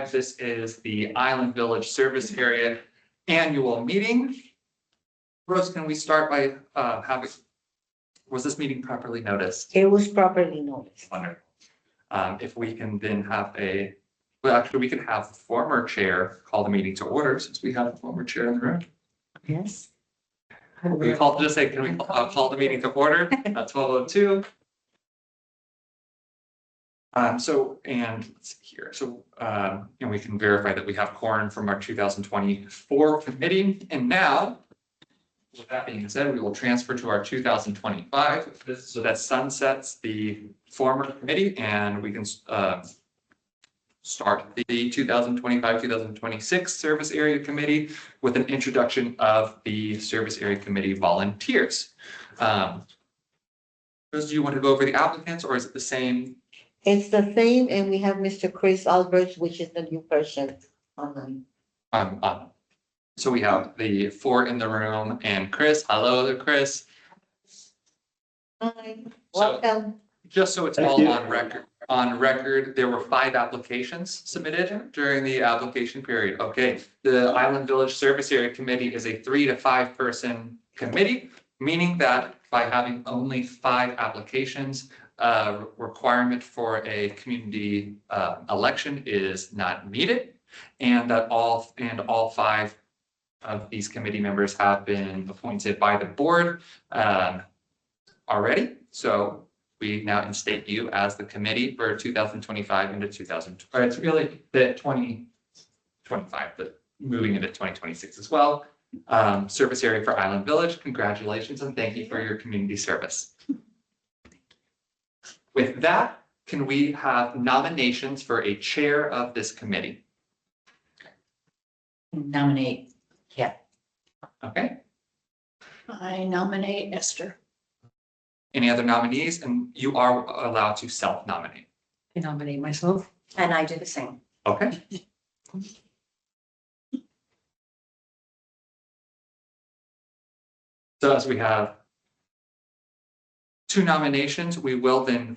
2025. This is the Island Village Service Area Annual Meeting. Rose, can we start by was this meeting properly noticed? It was properly noticed. Wonderful. If we can then well, actually, we can have the former chair call the meeting to order since we have the former chair in the room. Yes. Can we call the meeting to order at 12:02? And let's see here. And we can verify that we have quorum from our 2024 committee. And now, with that being said, we will transfer to our 2025. So that sunsets the former committee, and we can start the 2025-2026 Service Area Committee with an introduction of the Service Area Committee volunteers. Do you want to go over the applicants, or is it the same? It's the same, and we have Mr. Chris Alberts, which is the new person online. So we have the four in the room and Chris. Hello there, Chris. Hi, So- welcome. Just so it's all on record, there were 5 applications submitted during the application period. Okay, the Island Village Service Area Committee is a 3 to 5 person committee, meaning that by having only 5 applications, requirement for a community election is not needed, and that all 5 of these committee members have been appointed by the board already. So we now instate you as the committee for 2025 into 2000, or it's really the 2025, but moving into 2026 as well. Service area for Island Village, congratulations and thank you for your community service. With that, can we have nominations for a chair of this committee? Nominate. Yeah. Okay, I nominate Esther. any other nominees? And you are allowed to self-nominate. I nominate myself. And I do the same. Okay. So as we have 2 nominations, we will then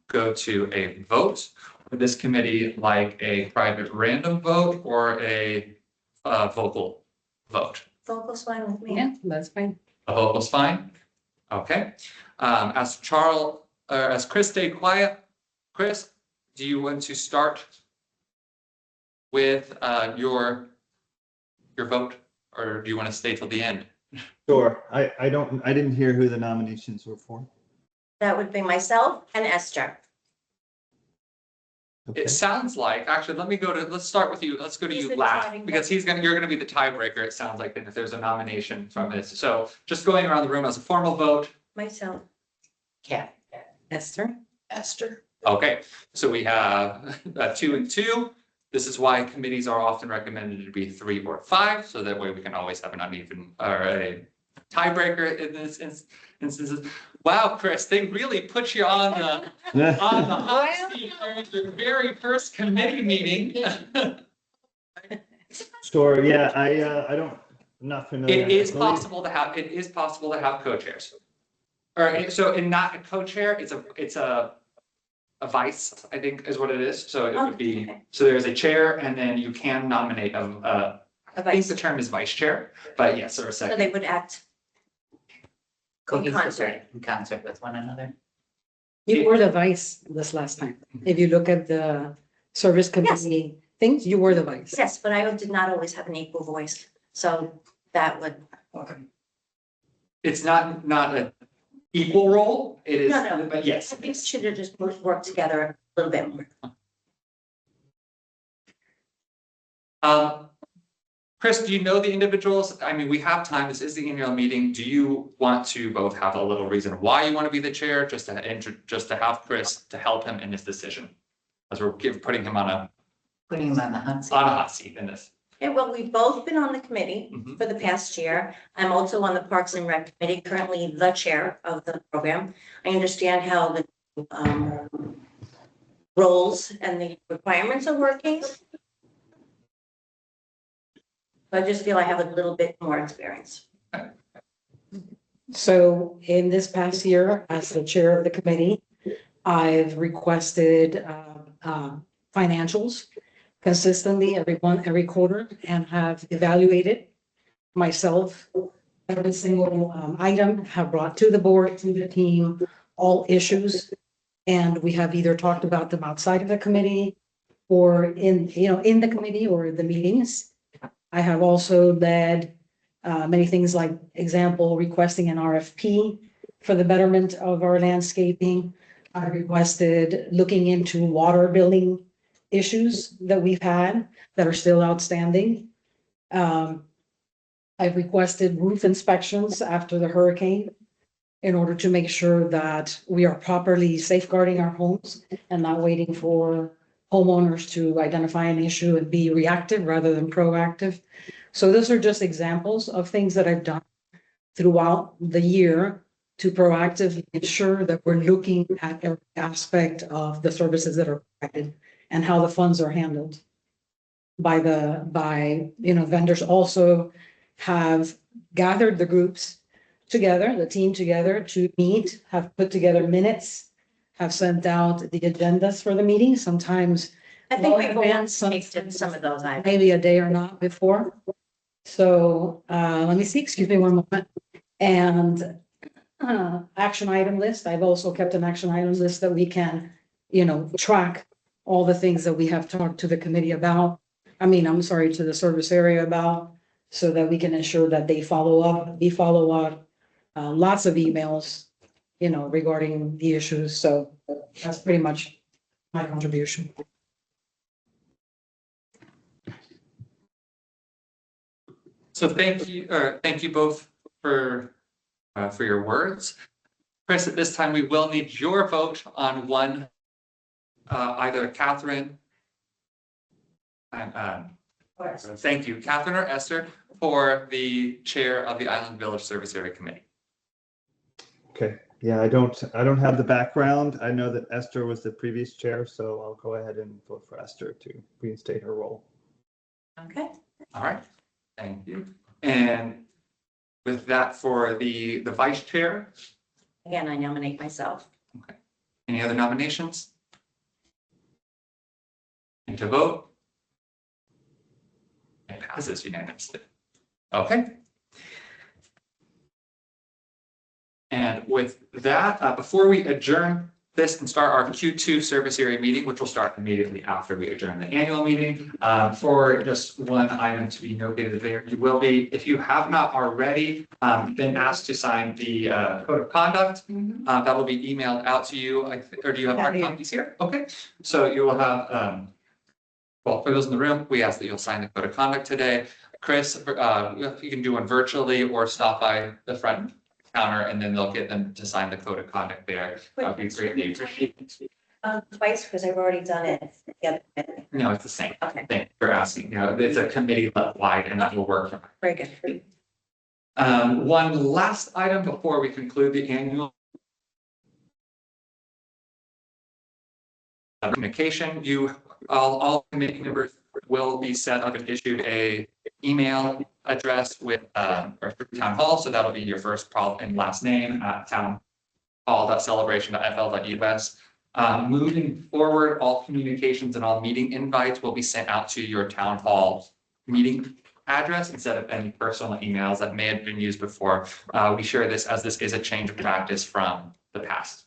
go to a vote. For this committee, like a private random vote or a vocal vote? Vocal's fine with me. Yeah, that's fine. A vote was fine? Okay. As Chris stayed quiet, Chris, do you want to start with your vote, or do you want to stay till the end? Sure. I didn't hear who the nominations were for. That would be myself and Esther. Okay. It sounds like, actually, let's start with you. Let's go to He's you the last, deciding because you're gonna be the tiebreaker, it sounds like, then if there's a nomination from this. So just going around the room as a formal vote. Myself. Yeah. Esther. Esther. Okay, so we have 2 and 2. This is why committees are often recommended to be 3 or 5, so that way we can always have an uneven or a tiebreaker in this instances. Wow, Chris, they really put you on the hot seat during the very first committee meeting. Sure. Yeah. I'm not familiar. It is possible to have co-chairs. Or so, and not a co-chair, it's a vice, I think is what it is. So it would be, Okay. so there's a chair and then you can nominate I think the term is vice chair, but yes, or a So they second. would act. Concert. In concert with one another. You were the vice this last time. If you look at the service committee things, you were the vice. Yes, but I did not always have an equal voice. So that would, It's not an equal role, it is, No. but yes. I think it should have just worked together a little bit more. Chris, do you know the individuals? I mean, we have time. This is the annual meeting. Do you want to both have a little reason why you want to be the chair, just to have Chris to help him in his decision? As we're putting him on a hot seat in this. Okay, well, we've both been on the committee Mhm. for the past year. I'm also on the Parks and Rec Committee, currently the chair of the program. I understand how the roles and the requirements are working. I just feel I have a little bit more experience. So in this past year, as the chair of the committee, I've requested financials consistently every quarter and have evaluated myself, every single item, have brought to the board, to the team, all issues. And we have either talked about them outside of the committee or in the committee or the meetings. I have also led many things like example, requesting an RFP for the betterment of our landscaping. I requested looking into water billing issues that we've had that are still outstanding. I've requested roof inspections after the hurricane in order to make sure that we are properly safeguarding our homes and not waiting for homeowners to identify an issue and be reactive rather than proactive. So those are just examples of things that I've done throughout the year to proactively ensure that we're looking at every aspect of the services that are provided and how the funds are handled by vendors. Also have gathered the groups together, the team together to meet, have put together minutes, have sent out the agendas for the meeting, sometimes I think we've advanced, tasted some of those items. maybe a day or not before. So let me see, excuse me one moment. And action item list, I've also kept an action item list that we can, track all the things that we have talked to the committee about. To the service area about, so that we can ensure that we follow up. Lots of emails, regarding the issues. So that's pretty much my contribution. So thank you both for your words. Chris, at this time, we will need your vote on one, either Catherine. Thank you, Catherine or Esther, for the chair of the Island Village Service Area Committee. Okay, yeah, I don't have the background. I know that Esther was the previous chair, so I'll go ahead and vote for Esther to reinstate her role. Okay. All right, thank you. And with that, for the vice chair, Again, I nominate myself. any other nominations? And to vote? It passes unanimously. Okay. And with that, before we adjourn this and start our Q2 service area meeting, which will start immediately after we adjourn the annual meeting, for just one item to be noted there, you will be, if you have not already, been asked to sign the code of conduct. That will be emailed out to you. Or do you have hard copies here? Okay, so you will have. Well, for those in the room, we ask that you'll sign the code of conduct today. Chris, you can do one virtually or stop by the front counter and then they'll get them to sign the code of conduct there. That would be greatly appreciated. Twice, because I've already done it. No, it's the same. Okay, Thank you for asking. It's a committee wide and that will work. very good. One last item before we conclude the annual communication. All committee members will be set up and issued a email address with or town hall. So that'll be your first and last name at townhall.celebration.fl.us. Moving forward, all communications and all meeting invites will be sent out to your town hall meeting address instead of any personal emails that may have been used before. We share this as this is a change of practice from the past.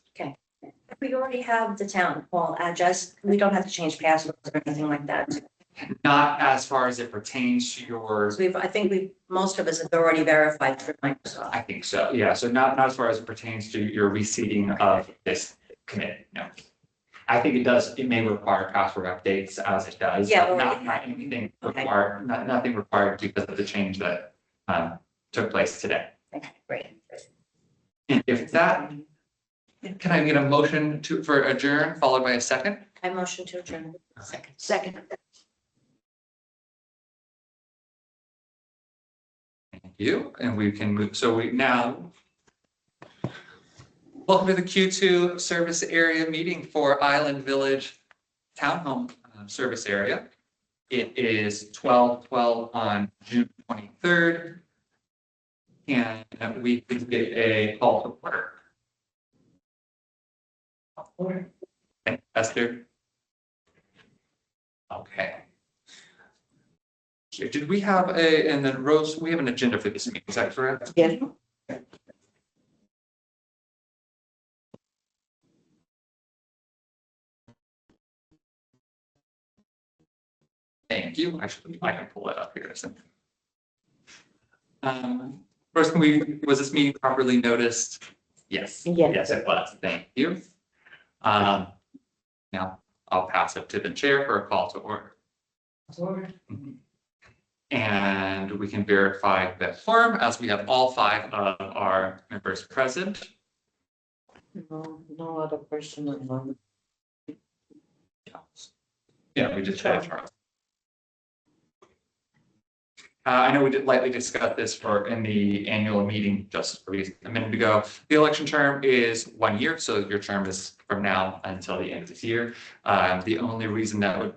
We already have the town hall address. We don't have to change passwords or anything like that. Not as far as it pertains to your. So most of us have already verified through Microsoft. I think so, yeah. So not as far as it pertains to your reseating of this committee, no. I think it may require password updates as it does. Yeah, but well, not anything required, nothing required because of the change that took place today. Okay, great. And if that, can I get a motion for adjourn followed by a second? I motion to adjourn. Second. Thank you, and we can move, so we now. Welcome to the Q2 service area meeting for Island Village Townhome Service Area. It is 12/12 on June 23rd. And we could get a call to order. Esther. Okay. Did we have and then Rose, we have an agenda for this meeting, is that correct? Yes. Thank you. I can pull it up here. So. First, was this meeting properly noticed? Yes. Yes. Yes, it was. Thank you. Now I'll pass it to the chair for a call to order. And we can verify the form as we have all 5 of our members present. No other person on. Yeah, we just had Charles. I know we did lightly discuss this in the annual meeting just a minute ago. The election term is 1 year, so your term is from now until the end of this year. The only reason that would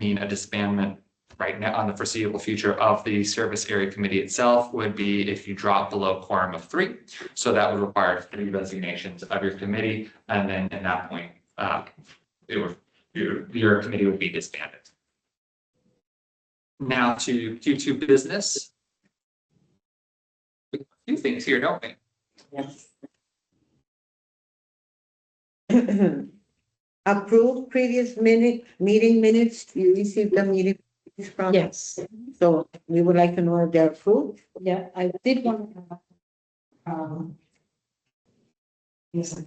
mean a disbandment right now on the foreseeable future of the service area committee itself would be if you drop below quorum of 3. So that would require 3 resignations of your committee, and then at that point, your committee would be disbanded. Now to Q2 business. A few things here, don't we? Yes. Approve previous meeting minutes. You received the meeting minutes from. Yes, So we would like to know if they're approved. yeah, I did want to. Yes,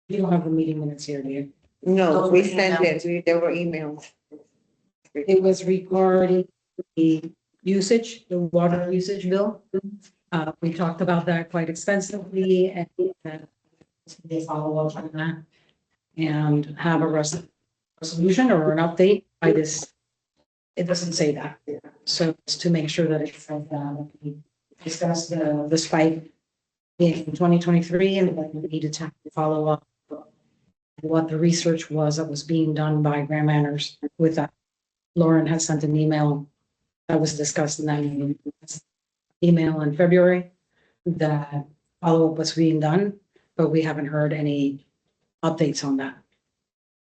you don't have the meeting minutes here, do you? No, Those we were sent it. There were emails. It was regarding the usage, the water usage bill. We talked about that quite extensively and they follow up on that and have a resolution or an update by this. It doesn't say that. So it's to make sure that it's we discussed the spike in 2023 and then we needed to follow up what the research was that was being done by Grand Manners with that. Lauren has sent an email that was discussed in that email in February that follow-up was being done, but we haven't heard any updates on that.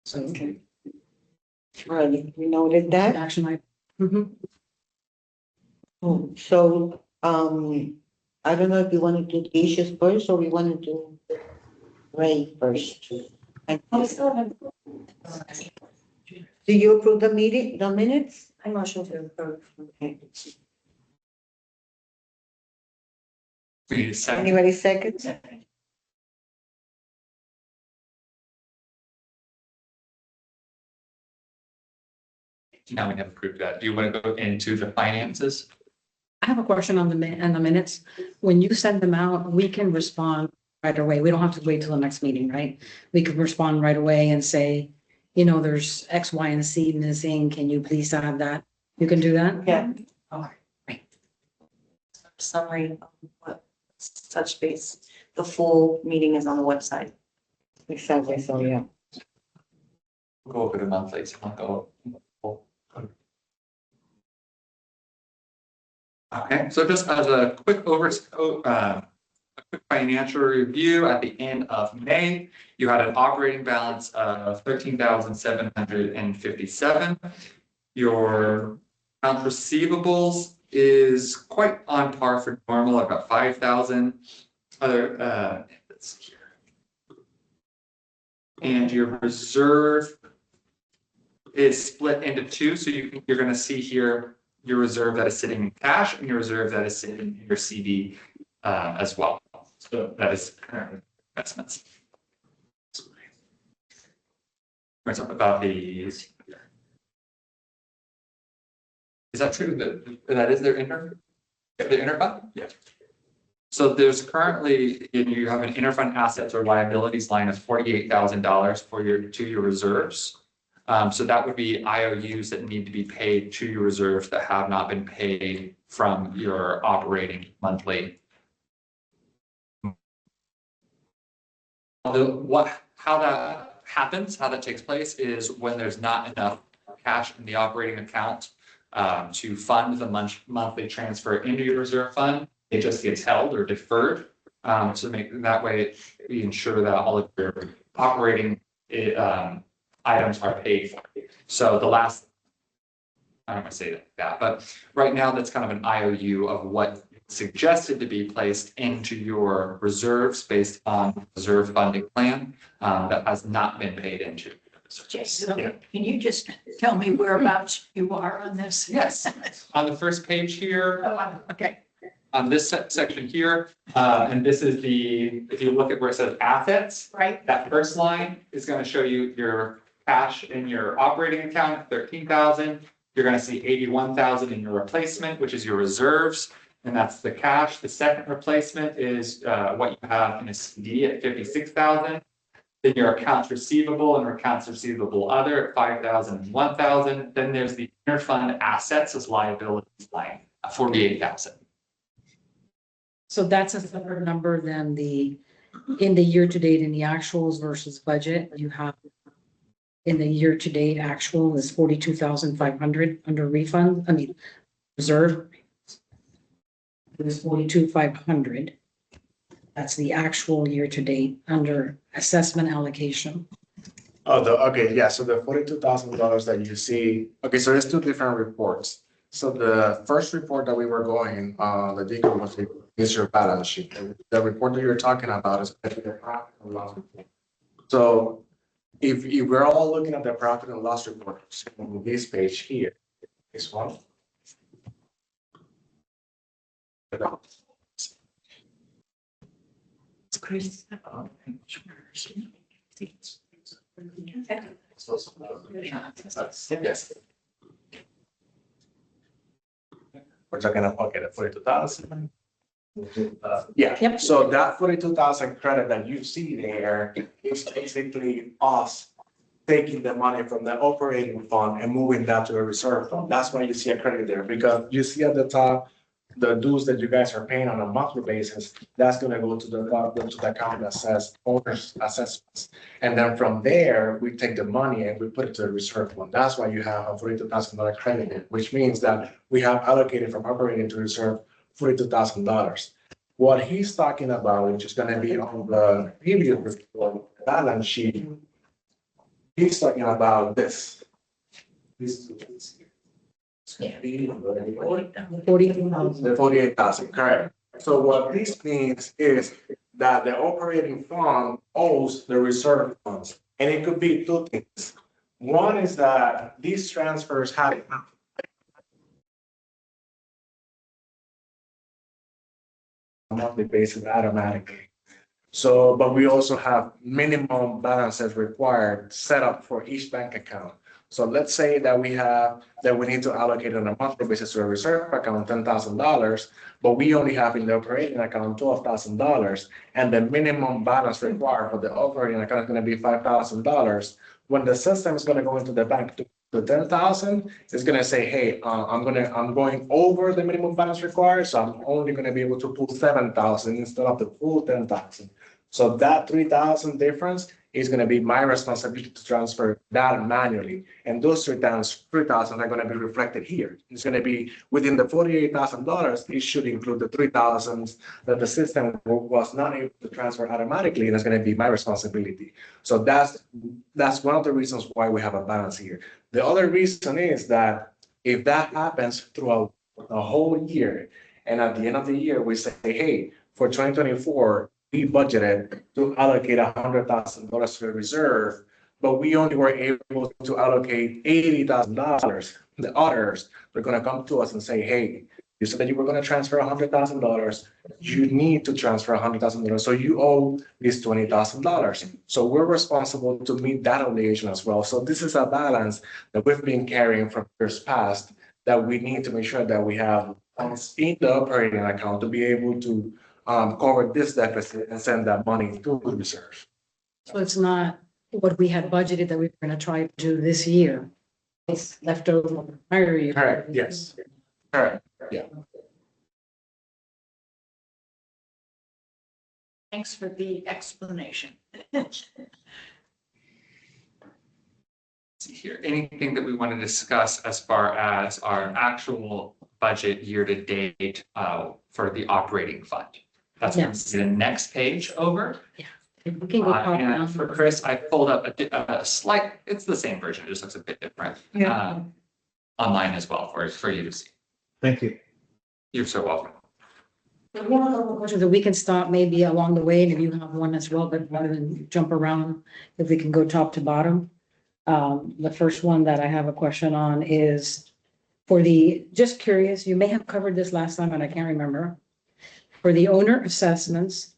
So. Okay. Right, we noted that. Action item. Mhm. So, I don't know if you want to do the issues first or we want to do Ray first. Do you approve the minutes? I motion to approve. Okay. We need a second. Anybody second? Now we have approved that. Do you want to go into the finances? I have a question on the minutes. When you send them out, we can respond right away. We don't have to wait till the next meeting, right? We could respond right away and say, you know, there's X, Y, and Z missing. Can you please add that? You can do that? Yeah. Oh, great. Summary of what touch base. The full meeting is on the website. Exactly, so yeah. Go over the monthlies. I'll go. Okay, so just as a quick a quick financial review, at the end of May, you had an operating balance of 13,757. Your accounts receivables is quite on par for normal, about 5,000. Let's see here. And your reserve is split into 2, so you're going to see here your reserve that is sitting in cash and your reserve that is sitting in your CD as well. So that is current investments. Let's talk about these. Is that true that is their interfund? Yeah. So there's currently, you have an interfund assets or liabilities line of $48,000 for your reserves. So that would be IOUs that need to be paid to your reserves that have not been paid from your operating monthly. How that happens, how that takes place is when there's not enough cash in the operating account to fund the monthly transfer into your reserve fund, it just gets held or deferred. To make that way, we ensure that all of your operating items are paid for. So the last I don't want to say it like that, but right now that's kind of an IOU of what suggested to be placed into your reserves based on reserve funding plan that has not been paid into. Jason, Yeah. can you just tell me whereabouts you are on this? Yes, on the first page here, Oh, okay. on this section here, and this is if you look at where it says assets, Right, that first line is going to show you your cash in your operating account, 13,000. You're going to see 81,000 in your replacement, which is your reserves, and that's the cash. The second replacement is what you have in a CD at 56,000. Then your accounts receivable and accounts receivable other at 5,000 and 1,000. Then there's the interfund assets as liabilities line at 48,000. So that's a separate number than in the year-to-date in the actuals versus budget, you have in the year-to-date actual is 42,500 under reserve. It was 42,500. That's the actual year-to-date under assessment allocation. Okay, yeah, so the $42,000 that you see, okay, so there's two different reports. So the first report that we were going, the DECO was is your balance sheet. The report that you're talking about is the profit and loss report. So if we're all looking at the profit and loss report on this page here, this one. Yes. We're talking about, okay, the 42,000. Yeah, Yep. so that 42,000 credit that you see there is basically us taking the money from the operating fund and moving that to a reserve fund. That's why you see a credit there, because you see at the top, the dues that you guys are paying on a monthly basis, that's gonna go to the account that says owner's assessments. And then from there, we take the money and we put it to a reserve fund. That's why you have a $42,000 credit there, which means that we have allocated from operating to reserve $42,000. What he's talking about, which is gonna be on the previous report, balance sheet, he's talking about this. These two things here. Yeah. The 42,000. 48,000, correct. So what this means is that the operating fund owes the reserve funds, and it could be two things. One is that these transfers have on a monthly basis automatically. So, but we also have minimum balances required set up for each bank account. So let's say that we need to allocate on a monthly basis to a reserve account $10,000, but we only have in the operating account $12,000, and the minimum balance required for the operating account is going to be $5,000. When the system is going to go into the bank to 10,000, it's going to say, hey, I'm going over the minimum balance required, so I'm only going to be able to pull 7,000 instead of the full 10,000. So that 3,000 difference is going to be my responsibility to transfer that manually. And those 3,000 are going to be reflected here. It's going to be within the $48,000. It should include the 3,000 that the system was not able to transfer automatically, and it's going to be my responsibility. So that's one of the reasons why we have a balance here. The other reason is that if that happens throughout a whole year, and at the end of the year, we say, hey, for 2024, we budgeted to allocate $100,000 to the reserve, but we only were able to allocate $80,000. The others are going to come to us and say, hey, you said that you were going to transfer $100,000. You need to transfer $100,000. So you owe this $20,000. So we're responsible to meet that obligation as well. So this is a balance that we've been carrying from years past that we need to make sure that we have funds in the operating account to be able to cover this deficit and send that money to the reserve. So it's not what we had budgeted that we were going to try to do this year. It's left over from the prior year. Correct, yes. Correct, yeah. thanks for the explanation. See here, anything that we want to discuss as far as our actual budget year to date for the operating fund? That's Yes. the next page over. We can go pop And down. for Chris, I pulled up a slight, it's the same version, it just looks a bit different. Yeah. online as well for you to see. Thank you. You're so welcome. We have a couple of questions that we can stop maybe along the way, and if you have one as well, but rather than jump around, if we can go top to bottom. The first one that I have a question on is for the, just curious, you may have covered this last time and I can't remember. For the owner assessments,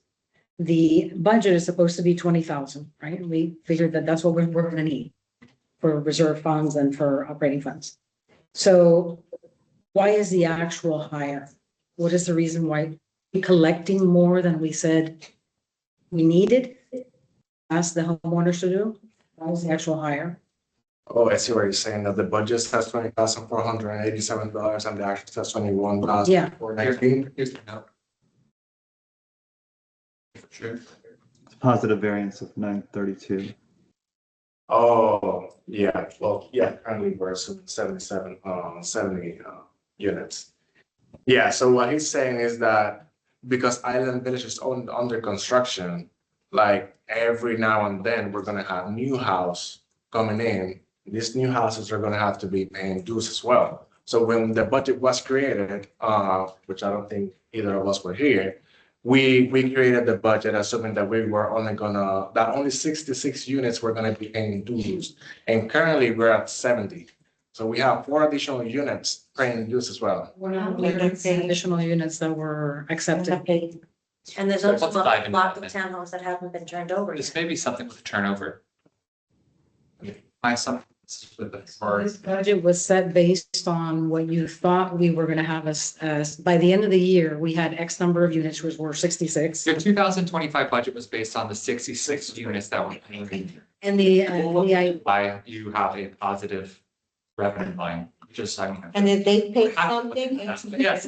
the budget is supposed to be 20,000, right? We figured that that's what we're gonna need for reserve funds and for operating funds. So why is the actual higher? What is the reason why we collecting more than we said we needed? Ask the homeowners to do? Why is the actual higher? Oh, I see what you're saying, that the budget says $20,487 and the actual says 21,000. Yeah. Here's the note. For sure. It's a positive variance of 932. Oh, yeah, well, yeah, currently we're assuming 70 units. Yeah, so what he's saying is that because Island Village is under construction, like every now and then, we're gonna have new house coming in. These new houses are gonna have to be paying dues as well. So when the budget was created, which I don't think either of us were here, we created the budget assuming that we were that only 66 units were gonna be paying dues. And currently we're at 70. So we have 4 additional units paying dues as well. We're not additional units that were accepted. Okay. And there's So also let's dive a into block of that townhomes that haven't been turned over This yet. may be something with turnover. My assumption is with the, or This budget was set based on what you thought we were gonna have as, by the end of the year, we had X number of units, which were 66. your 2025 budget was based on the 66 units that were paid. And the Why you have a positive revenue line, just, I mean. And if they pay I- something, Yes,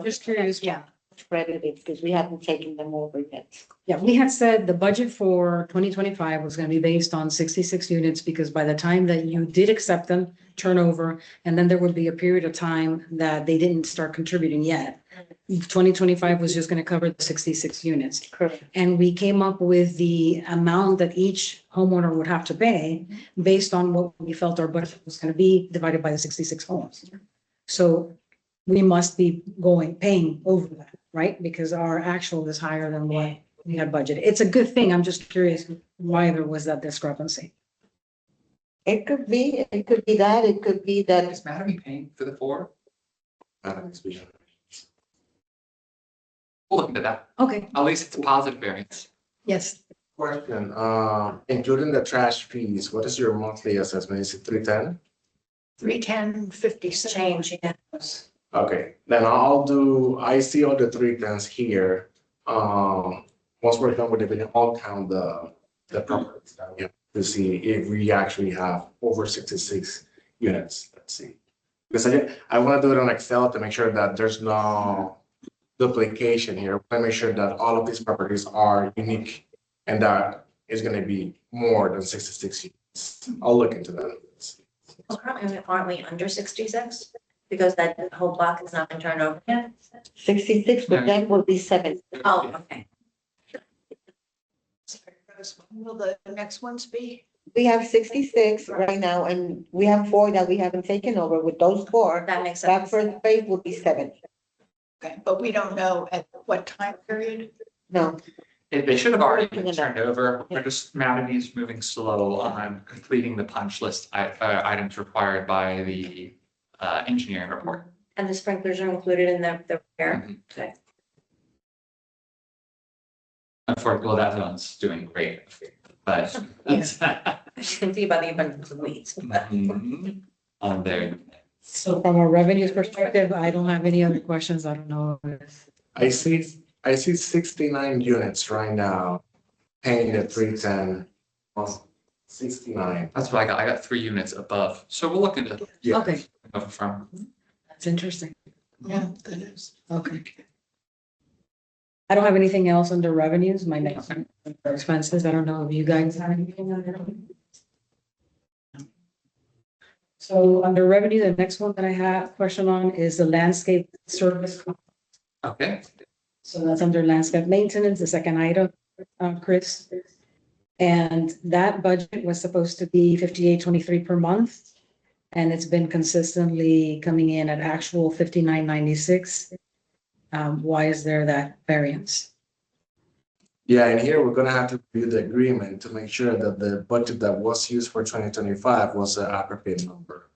just curious, yeah. credited because we haven't taken them over yet. Yeah, we had said the budget for 2025 was gonna be based on 66 units because by the time that you did accept them, turnover, and then there would be a period of time that they didn't start contributing yet. 2025 was just gonna cover the 66 units. Correct. And we came up with the amount that each homeowner would have to pay based on what we felt our budget was gonna be divided by the 66 homes. So we must be paying over that, right? Because our actual is higher than what we had budgeted. It's a good thing. I'm just curious why there was that discrepancy. It could be that, it could be that, Is Mattamy paying for the 4? We'll look into that. Okay, At least it's a positive variance. yes. Question, including the trash fees, what is your monthly assessment? Is it 310? 310.57. Change, yeah. Okay, then I see all the 310s here. Once we're done with the video, I'll count the properties that we have to see if we actually have over 66 units. Let's see. Because I want to do it on Excel to make sure that there's no duplication here. I make sure that all of these properties are unique and that is going to be more than 66 units. I'll look into that. Well, currently, aren't we under 66? Because that whole block has not been turned over yet? 66, but that will be 7. Oh, okay. Will the next ones be? We have 66 right now, and we have 4 that we haven't taken over. With those 4, That makes that sense. first phase will be 7. Okay, but we don't know at what time period? No, They should have already been Looking it up. turned over. Yeah. We're just, Mattamy's moving slow on completing the punch list items required by the engineering report. And the sprinklers are included in the repair? Mhm. Okay. Unfortunately, that one's doing great, but. As you can see by the abundance of weeds. Mhm. On there. So from a revenues perspective, I don't have any other questions. I don't know if. I see 69 units right now paying the 310. Well, 69. That's what I got. I got 3 units above. So we'll look into Yeah. Okay, from. that's interesting. Yeah, that is. Okay. I don't have anything else under revenues. My next one, are expenses. I don't know if you guys have anything under revenue. So under revenue, the next one that I have question on is the landscape service. Okay. So that's under landscape maintenance, the second item, Chris. And that budget was supposed to be 58.23 per month. and it's been consistently coming in at actual 59.96. Why is there that variance? Yeah, and here we're gonna have to review the agreement to make sure that the budget that was used for 2025 was an appropriate number.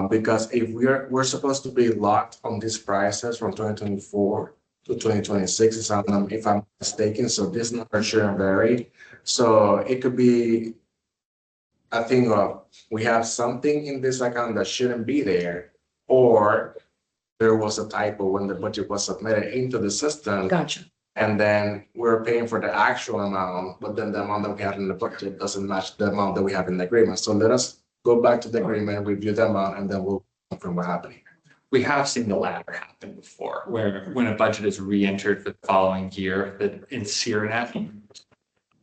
Because if we're supposed to be locked on these prices from 2024 to 2026, if I'm mistaken, so this number shouldn't vary. So it could be, I think, we have something in this account that shouldn't be there, or there was a typo when the budget was submitted into the system. Gotcha. And then we're paying for the actual amount, but then the amount that we have in the budget doesn't match the amount that we have in the agreement. So let us go back to the agreement, review the amount, and then we'll confirm what happened. We have seen the latter happen before, where when a budget is re-entered for the following year, that in CIRNet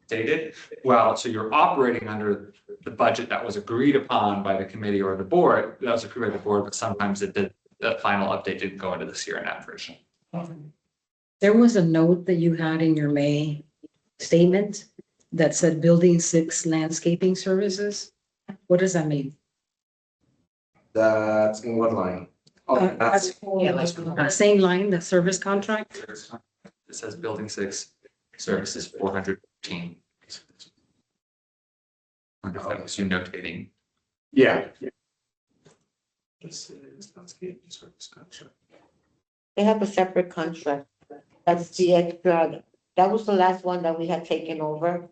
stated, well, so you're operating under the budget that was agreed upon by the committee or the board, that was approved by the board, but sometimes it did, the final update didn't go into the CIRNet version. There was a note that you had in your May statement that said Building 6 landscaping services. What does that mean? That's in what line? Oh, that's, Same line, the service contract? It says building 6 services 415. I wonder if that was you notating. yeah. They have a separate contract. That's the extra, that was the last one that we had taken over,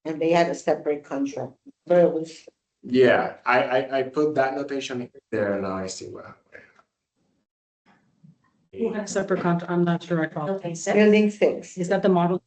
and they had a separate contract. But it was, Yeah, I put that notation there, and now I see what. Who had a separate contract? I'm not sure I follow. Okay, so Building 6. Is that the model?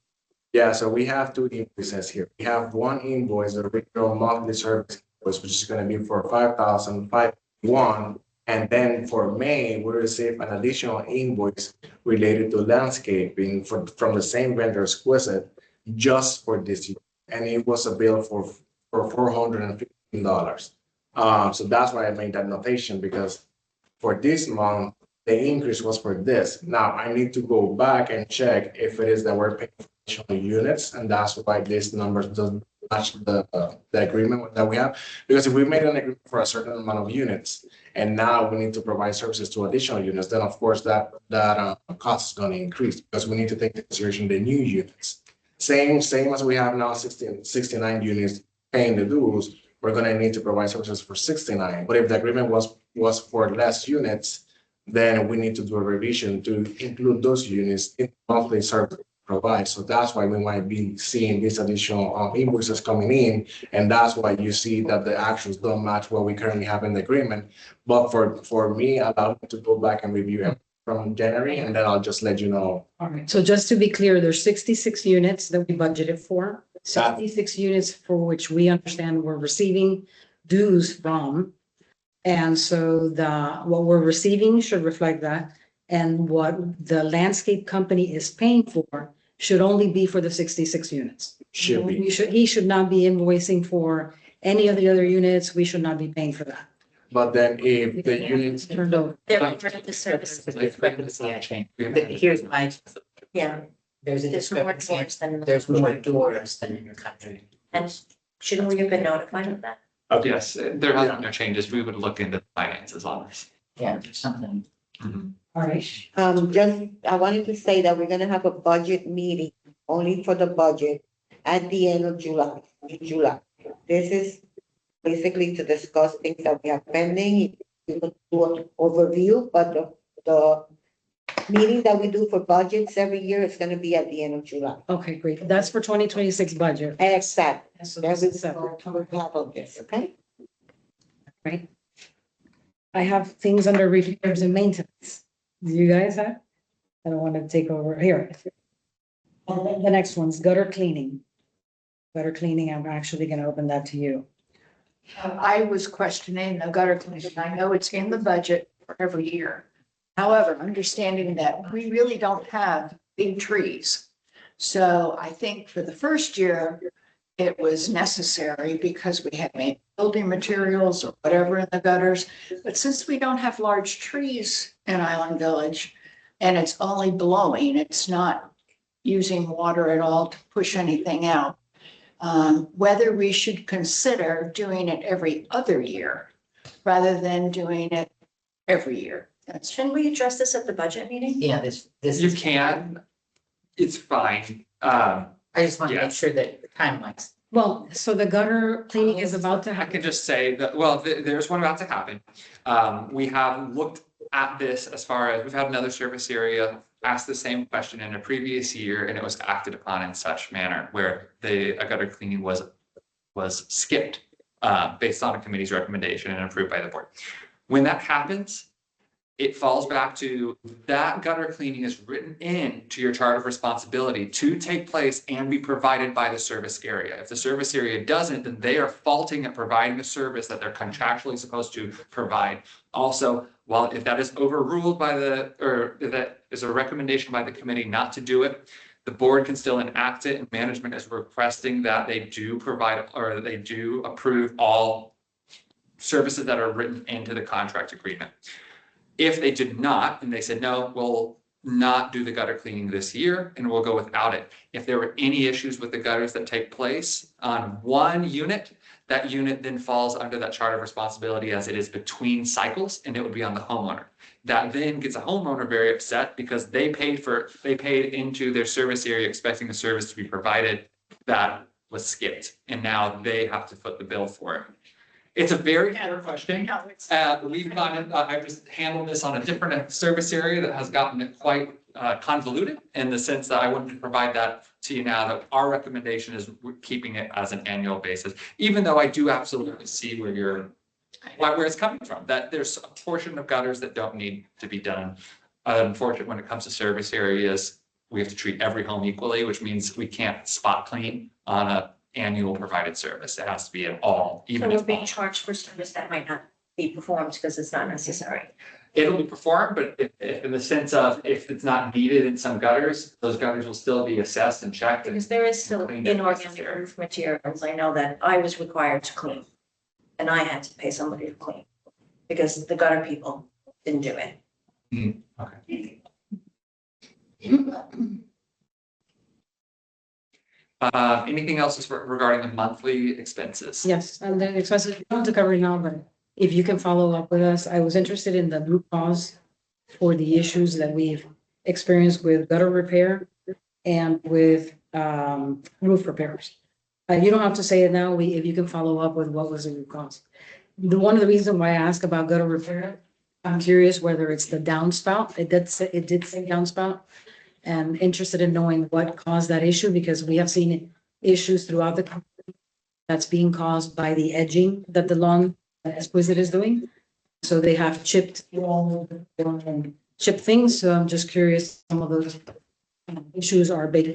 Yeah, so we have two invoices here. We have one invoice, the original monthly service invoice, which is gonna be for 5,501. And then for May, we received an additional invoice related to landscaping from the same vendor, Exquisite, just for this year. And it was a bill for $415. So that's why I made that notation, because for this month, the increase was for this. Now I need to go back and check if it is that we're paying for additional units, and that's why these numbers doesn't match the agreement that we have. Because if we made an agreement for a certain amount of units, and now we need to provide services to additional units, then of course that cost is gonna increase, because we need to take into consideration the new units. Same as we have now, 69 units paying the dues, we're gonna need to provide services for 69. But if the agreement was for less units, then we need to do a revision to include those units in monthly service provide. So that's why we might be seeing these additional invoices coming in. And that's why you see that the actuals don't match what we currently have in the agreement. But for me, allow me to go back and review it from January, and then I'll just let you know. All right, so just to be clear, there's 66 units that we budgeted for, 66 units for which we understand we're receiving dues from. And so what we're receiving should reflect that. And what the landscape company is paying for should only be for the 66 units. Should be. He should not be invoicing for any of the other units. We should not be paying for that. But then if the units, Turned over. they're part of the service. Here's my, Yeah, there's a there's more discrepancy. doors than. There's more doors than in your country. And shouldn't we have been notified of that? Yes, there have been no changes. We would look into the finances on this. Yeah, there's something. All right. Just, I wanted to say that we're gonna have a budget meeting only for the budget at the end of July, in July. This is basically to discuss things that we have pending. We will do an overview, but the meeting that we do for budgets every year is gonna be at the end of July. Okay, great. That's for 2026 budget. Exactly. So That this we is separate. will have of this, okay? Right? I have things under repairs and maintenance. Do you guys have? I don't want to take over here. And then the next one's gutter cleaning. Gutter cleaning, I'm actually gonna open that to you. I was questioning the gutter cleaning. I know it's in the budget for every year. However, understanding that we really don't have big trees. So I think for the first year, it was necessary because we had made building materials or whatever in the gutters. But since we don't have large trees in Island Village and it's only blowing, it's not using water at all to push anything out. Whether we should consider doing it every other year rather than doing it every year. That's Shouldn't we address this at the budget meeting? Yeah, this You is. can, it's fine. I just want to Yeah. make sure that the timelines. Well, so the gutter cleaning is about to I happen. can just say that, well, there's one about to happen. We have looked at this as far as, we've had another service area ask the same question in a previous year, and it was acted upon in such manner where a gutter cleaning was skipped based on a committee's recommendation and approved by the board. When that happens, it falls back to that gutter cleaning is written in to your chart of responsibility to take place and be provided by the service area. If the service area doesn't, then they are faulting at providing the service that they're contractually supposed to provide. Also, while if that is overruled by or if that is a recommendation by the committee not to do it, the board can still enact it, and management is requesting that they do provide or they do approve all services that are written into the contract agreement. If they did not, and they said, no, we'll not do the gutter cleaning this year and we'll go without it. If there were any issues with the gutters that take place on one unit, that unit then falls under that chart of responsibility as it is between cycles, and it would be on the homeowner. That then gets a homeowner very upset because they paid into their service area expecting the service to be provided that was skipped. And now they have to foot the bill for it. It's a very fair question. We've gotten, I've just handled this on a different service area that has gotten it quite convoluted in the sense that I wanted to provide that to you now, that our recommendation is we're keeping it as an annual basis, even though I do absolutely see where it's coming from, that there's a portion of gutters that don't need to be done. Unfortunately, when it comes to service areas, we have to treat every home equally, which means we can't spot clean on a annual provided service. It has to be an all, So even we're if being charged for service that might not be performed because it's not necessary. it'll be performed, but if in the sense of if it's not needed in some gutters, those gutters will still be assessed and checked. Because there is still Cleaned if inorganic necessary. roof materials. I know that I was required to clean. And I had to pay somebody to clean because the gutter people didn't do it. Okay. Anything else regarding the monthly expenses? Yes, and the expenses, we don't have to cover it now, but if you can follow up with us, I was interested in the root cause for the issues that we've experienced with gutter repair and with roof repairs. You don't have to say it now, if you can follow up with what was the root cause. One of the reasons why I ask about gutter repair, I'm curious whether it's the downspout. It did say downspout. And interested in knowing what caused that issue, because we have seen issues throughout the country that's being caused by the edging that the lawn exquisite is doing. So they have chipped things. So I'm just curious, some of those issues are baked.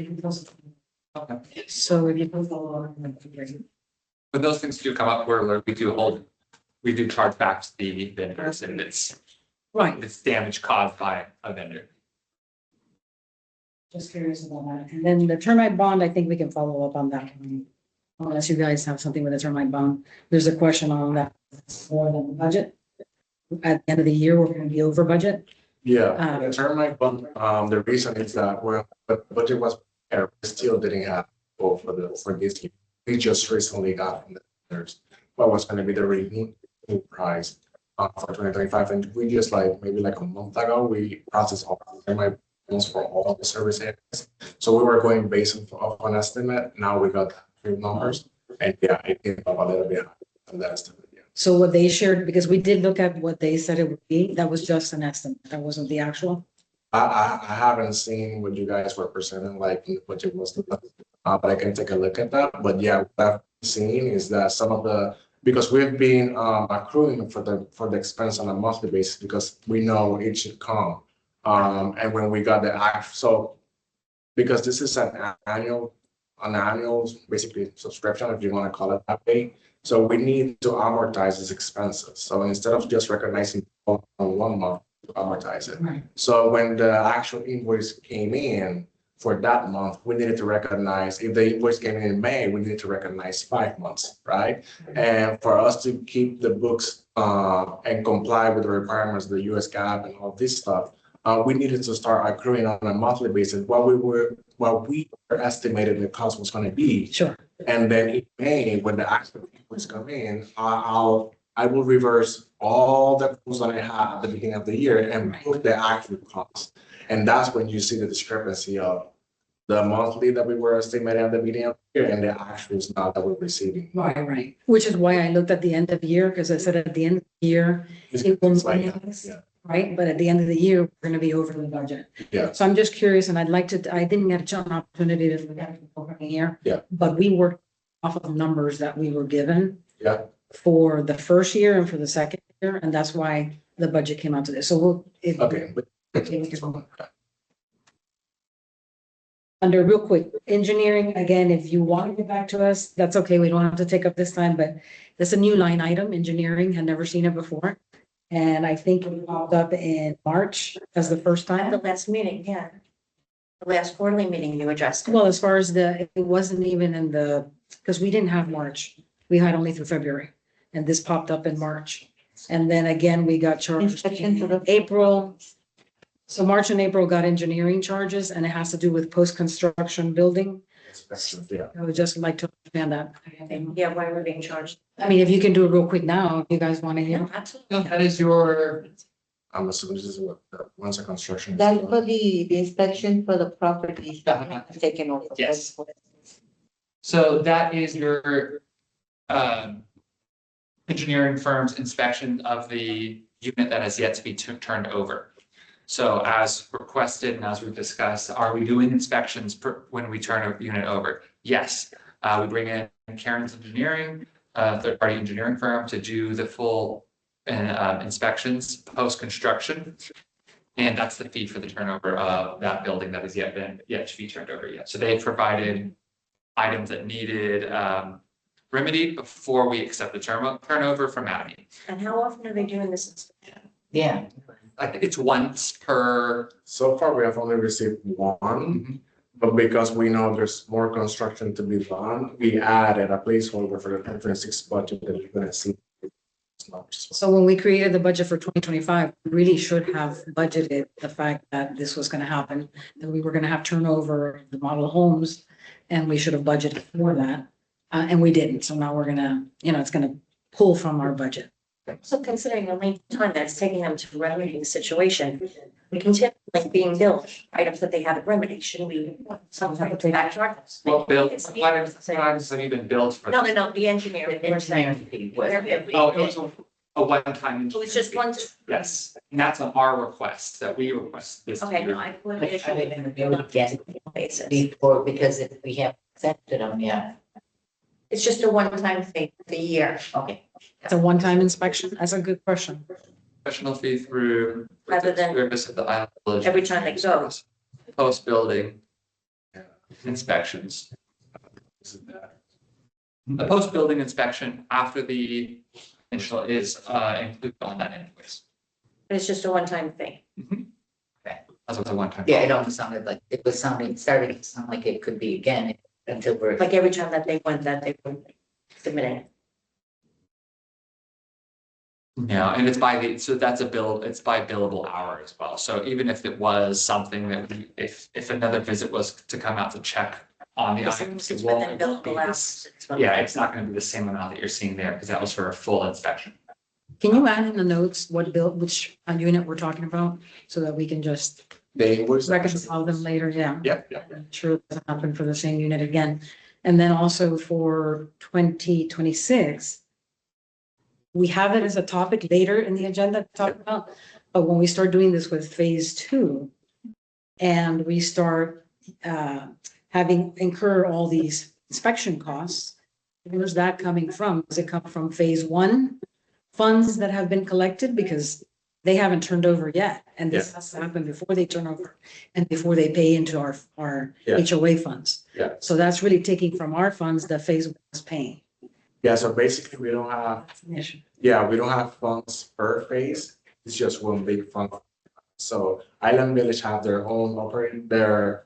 Okay. So if you can follow up. that'd be great. When those things do come up, we do charge back to the vendors, and it's damage caused by a vendor. Just curious about that. And then the termite bond, I think we can follow up on that. Unless you guys have something with the termite bond. There's a question on that. More than the budget. At the end of the year, we're gonna be over budget. Yeah, the termite bond, the reason is that when the budget was, prepared, we still didn't have for this year. We just recently got from the vendors what was gonna be the renewed price for 2025, and we just maybe a month ago, we processed all the termite bonds for all the service areas. So we were going based off an estimate. Now we got few numbers, and yeah, it came up a little bit from that estimate. Yeah. So what they shared, because we did look at what they said it would be, that was just an estimate. That wasn't the actual. I haven't seen what you guys were presenting, what it was, but I can take a look at that. But yeah, what I've seen is that some of the, because we've been accruing for the expense on a monthly basis because we know it should come. And when we got the act, so because this is an annual basically subscription, if you want to call it that way. So we need to amortize these expenses. So instead of just recognizing on 1 month, to amortize it. Right. So when the actual invoice came in for that month, we needed to recognize, if the invoice came in May, we needed to recognize 5 months, right? And for us to keep the books and comply with the requirements of the US GAAP and all this stuff, we needed to start accruing on a monthly basis what we were estimated the cost was going to be. Sure. And then in May, when the actual invoice come in, I'll I will reverse all the quotes that I had at the beginning of the year and put the actual cost. And that's when you see the discrepancy of the monthly that we were estimating at the beginning of the year and the actuals now that we're receiving. Right. Which is why I looked at the end of the year, because I said at the end of the year, it will It's like that, minimize, yeah. right? But at the end of the year, we're gonna be over the budget. Yeah. So I'm just curious, and I'd like to, I didn't get an opportunity to look at it over here. Yeah. But we worked off of numbers that we were given Yeah, for the first year and for the second year, and that's why the budget came out to this. So we'll. okay. Under real quick, engineering, again, if you want to get back to us, that's okay. We don't have to take up this time, but that's a new line item. Engineering, had never seen it before. And I think it popped up in March as the first At the time. last meeting, yeah. The last quarterly meeting you addressed it. Well, as far as it wasn't even in the, because we didn't have March. We had only through February. And this popped up in March. And then again, we got charged Inspection to in the- April. So March and April got engineering charges, and it has to do with post-construction building. Yeah. I would just like to understand that. Yeah, why we're being charged. I mean, if you can do it real quick now, if you guys want to hear. Yeah, absolutely. That is your, I'm assuming this is what, once a construction. is That's done. for the inspection for the properties that have taken over. Yes. so that is your engineering firm's inspection of the unit that has yet to be turned over. So as requested and as we've discussed, are we doing inspections when we turn a unit over? Yes. We bring in Karen's Engineering, third-party engineering firm to do the full inspections post-construction. And that's the fee for the turnover of that building that has yet to be turned over yet. So they provided items that needed remedied before we accept the turnover from Mattamy. And how often are they doing this inspection? Yeah. I think it's once per. So far, we have only received one, but because we know there's more construction to be done, we added a placeholder for the 2026 budget that you're gonna see. So when we created the budget for 2025, we really should have budgeted the fact that this was going to happen, that we were going to have turnover of the model homes, and we should have budgeted for that. And we didn't. So now we're gonna, it's gonna pull from our budget. So considering the length of time that it's taking them to remedy the situation, we continue like being billed items that they haven't remedied, shouldn't we some type of back charges? Well, Bill, It's- what items have you been billed for? No, the engineer. The engineering fee was- Oh, it was a one-time. It was just one, Yes, and that's on our request that we request this okay, no, year. I. But are they gonna do it again Basis. before, because if we haven't accepted them yet? It's just a one-time thing, for the year. Okay. It's a one-time inspection. That's a good question. Professional fee through. Rather than Service of the Island Village. every time they go. Post-building inspections. The post-building inspection after the initial is included on that invoice. But it's just a one-time thing. As a one-time. Yeah, it almost sounded like, started to sound like it could be again until we're. Like every time that they went, that they were submitting. Yeah, and it's so that's it's by billable hour as well. So even if it was something that if another visit was to come out to check on the items, It's it won't within billable be hours. this- Yeah, it's not gonna be the same amount that you're seeing there because that was for a full inspection. Can you add in the notes which unit we're talking about, so that we can just They invoice. reconcile them later? Yeah. Yeah, yeah. I'm sure it doesn't happen for the same unit again. And then also for 2026, we have it as a topic later in the agenda to talk about, but when we start doing this with phase 2 and we start having incur all these inspection costs, where's that coming from? Does it come from phase 1 funds that have been collected because they haven't turned over yet? And this has to happen before they turn over and before they pay into our Yeah. HOA funds. Yeah. So that's really taking from our funds that phase 1 is paying. Yeah, so basically, we don't have, we don't have funds per phase, it's just one big fund. So Island Village have their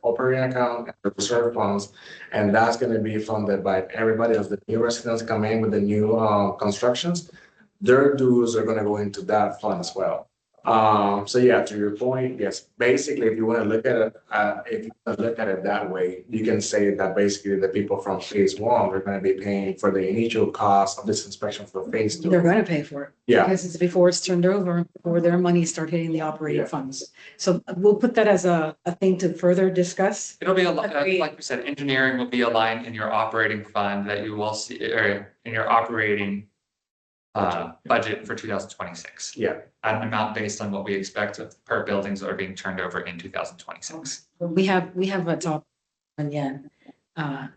operating account, and the reserve funds, and that's gonna be funded by everybody as the new residents come in with the new constructions. Their dues are gonna go into that fund as well. So yeah, to your point, yes, basically, if you want to look at it, if you wanna look at it that way, you can say that basically the people from phase one are gonna be paying for the initial cost of this inspection for phase two. They're gonna pay for it. Yeah. Because it's before it's turned over, before their money start hitting the operating Yeah. funds. So we'll put that as a thing to further discuss. It'll be, Agreed. like we said, engineering will be a line in your operating fund that you will see, or in your operating budget for 2026. Yeah. At an amount based on what we expect of per buildings that are being turned over in 2026. We have a talk, and yeah,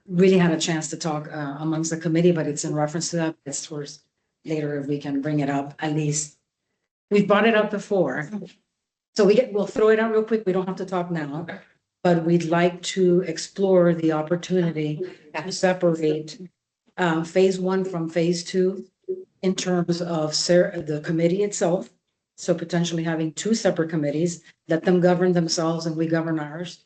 really had a chance to talk amongst the committee, but it's in reference to that. It's towards later if we can bring it up, at least. We've brought it up before. So we'll throw it out real quick. We don't have to talk now. Okay. But we'd like to explore the opportunity to separate phase one from phase two in terms of the committee itself. So potentially having two separate committees, let them govern themselves and we govern ours.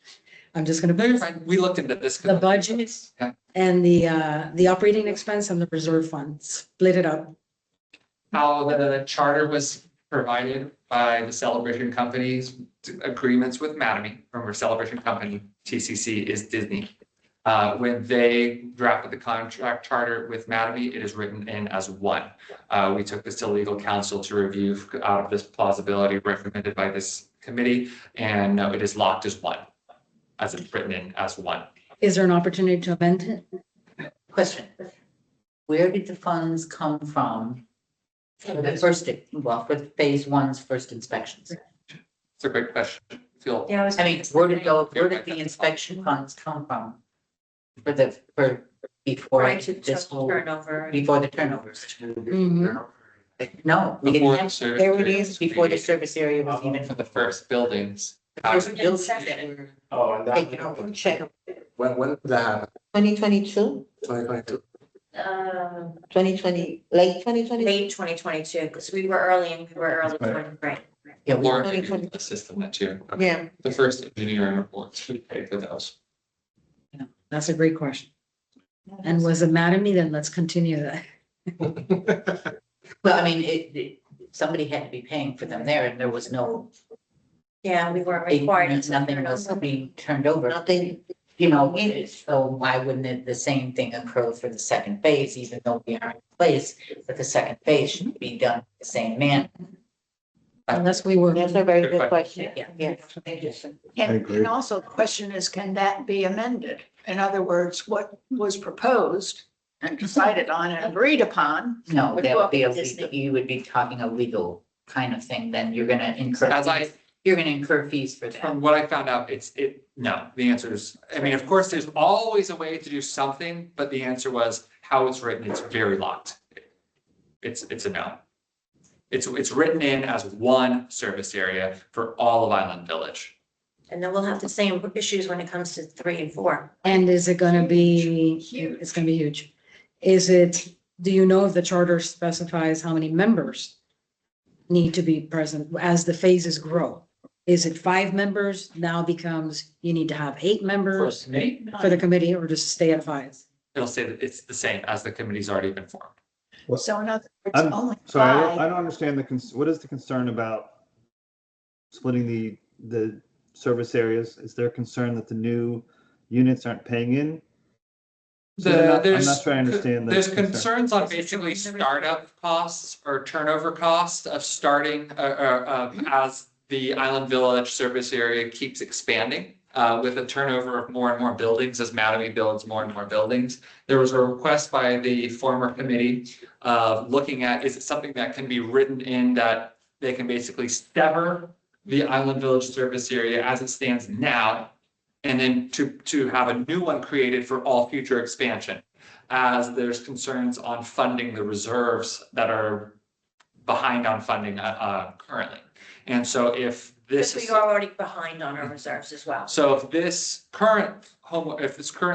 I'm just gonna No, you're put fine. We looked into this. the budgets Yeah. and the operating expense and the reserve fund, split it up. How the charter was provided by the Celebration Company's agreements with Mattamy, remember Celebration Company, TCC is Disney. When they drafted the contract charter with Mattamy, it is written in as one. We took this to legal counsel to review out of this plausibility recommended by this committee, and no, it is locked as one, as it's written in as one. Is there an opportunity to amend it? Question. Where did the funds come from for the first, well, for phase one's first inspections? It's a great question. Feel, Yeah, I was. I mean, where did the inspection funds come from? Before Trying to this whole, turnover. before the turnovers? Mhm. No, we before didn't the have, service. there it area is, was before the created, service area was even. For the first buildings. First buildings Second. were Oh, and taken over. that, check, when did that happen? 2022, 2022? 2020, late 2020. Late 2022, because we were early and we were early, right? Yeah, we Laura, 2020. the system that too. Yeah, The first engineering reports, who paid for those? That's a great question. And was it mad at me? Then let's continue that. Well, I mean, somebody had to be paying for them there and there was no, Yeah, we weren't required. to nothing turn was over. being turned over. nothing, You know, so why wouldn't the same thing occur for the second phase, even though we are in place, that the second phase should be done the same manner? Unless we were. that's a very Good good question. Yeah. Yes. agree. And also the question is, can that be amended? In other words, what was proposed and decided on and agreed upon? No, Would that go would up be a with Disney. legal, you would be talking a legal kind of thing, then you're gonna incur. As I, fees. You're gonna incur fees for that. from what I found out, no, the answer is, I mean, of course, there's always a way to do something, but the answer was how it's written, it's very locked. It's a no. It's written in as one service area for all of Island Village. And then we'll have the same issues when it comes to 3 and 4. And is it gonna be, it's gonna be huge. Do you know if the charter specifies how many members need to be present as the phases grow? Is it 5 members now becomes, you need to have 8 members for the committee or just stay at 5? It'll say that it's the same as the committee's already been formed. So in other words, I'm only sorry, I five. don't understand what is the concern about splitting the service areas? Is there a concern that the new units aren't paying in? So I'm not sure I understand the There's concern. concerns on basically startup costs or turnover costs of starting, as the Island Village service area keeps expanding. With a turnover of more and more buildings as Mattamy builds more and more buildings. There was a request by the former committee of looking at, is it something that can be written in that they can basically sever the Island Village service area as it stands now, and then to have a new one created for all future expansion, as there's concerns on funding the reserves that are behind on funding currently. And so if this Because is. we are already behind on our reserves as well. So if this current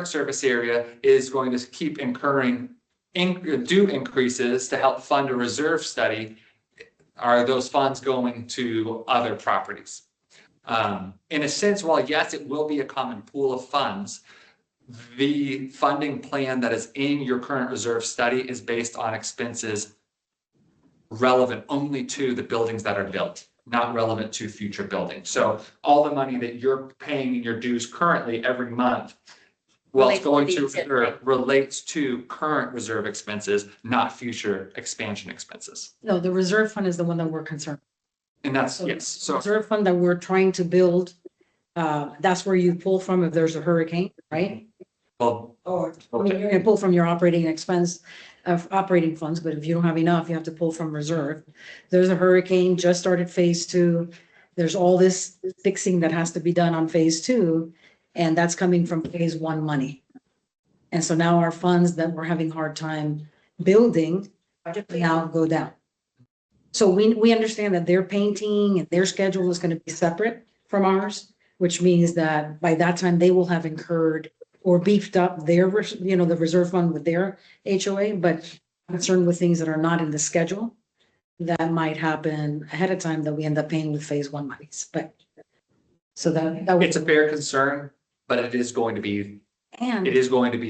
service area is going to keep incurring increases to help fund a reserve study, are those funds going to other properties? In a sense, while yes, it will be a common pool of funds, the funding plan that is in your current reserve study is based on expenses relevant only to the buildings that are built. not relevant to future buildings. So all the money that you're paying in your dues currently every month, well, it's going to reserve relates to current reserve expenses, not future expansion expenses. No, the reserve fund is the one that we're concerned. And that's, So yes, so reserve fund that we're trying to build, that's where you pull from if there's a hurricane, right? well, Or, I mean, you're gonna pull from your operating expense of operating funds, but if you don't have enough, you have to pull from reserve. There's a hurricane, just started phase two. There's all this fixing that has to be done on phase two, and that's coming from phase one money. And so now our funds that we're having hard time building now go down. So we understand that their painting and their schedule is gonna be separate from ours, which means that by that time they will have incurred or beefed up their, the reserve fund with their HOA, but concerned with things that are not in the schedule that might happen ahead of time that we end up paying with phase one monies, but so that it's a fair concern, but it is going to be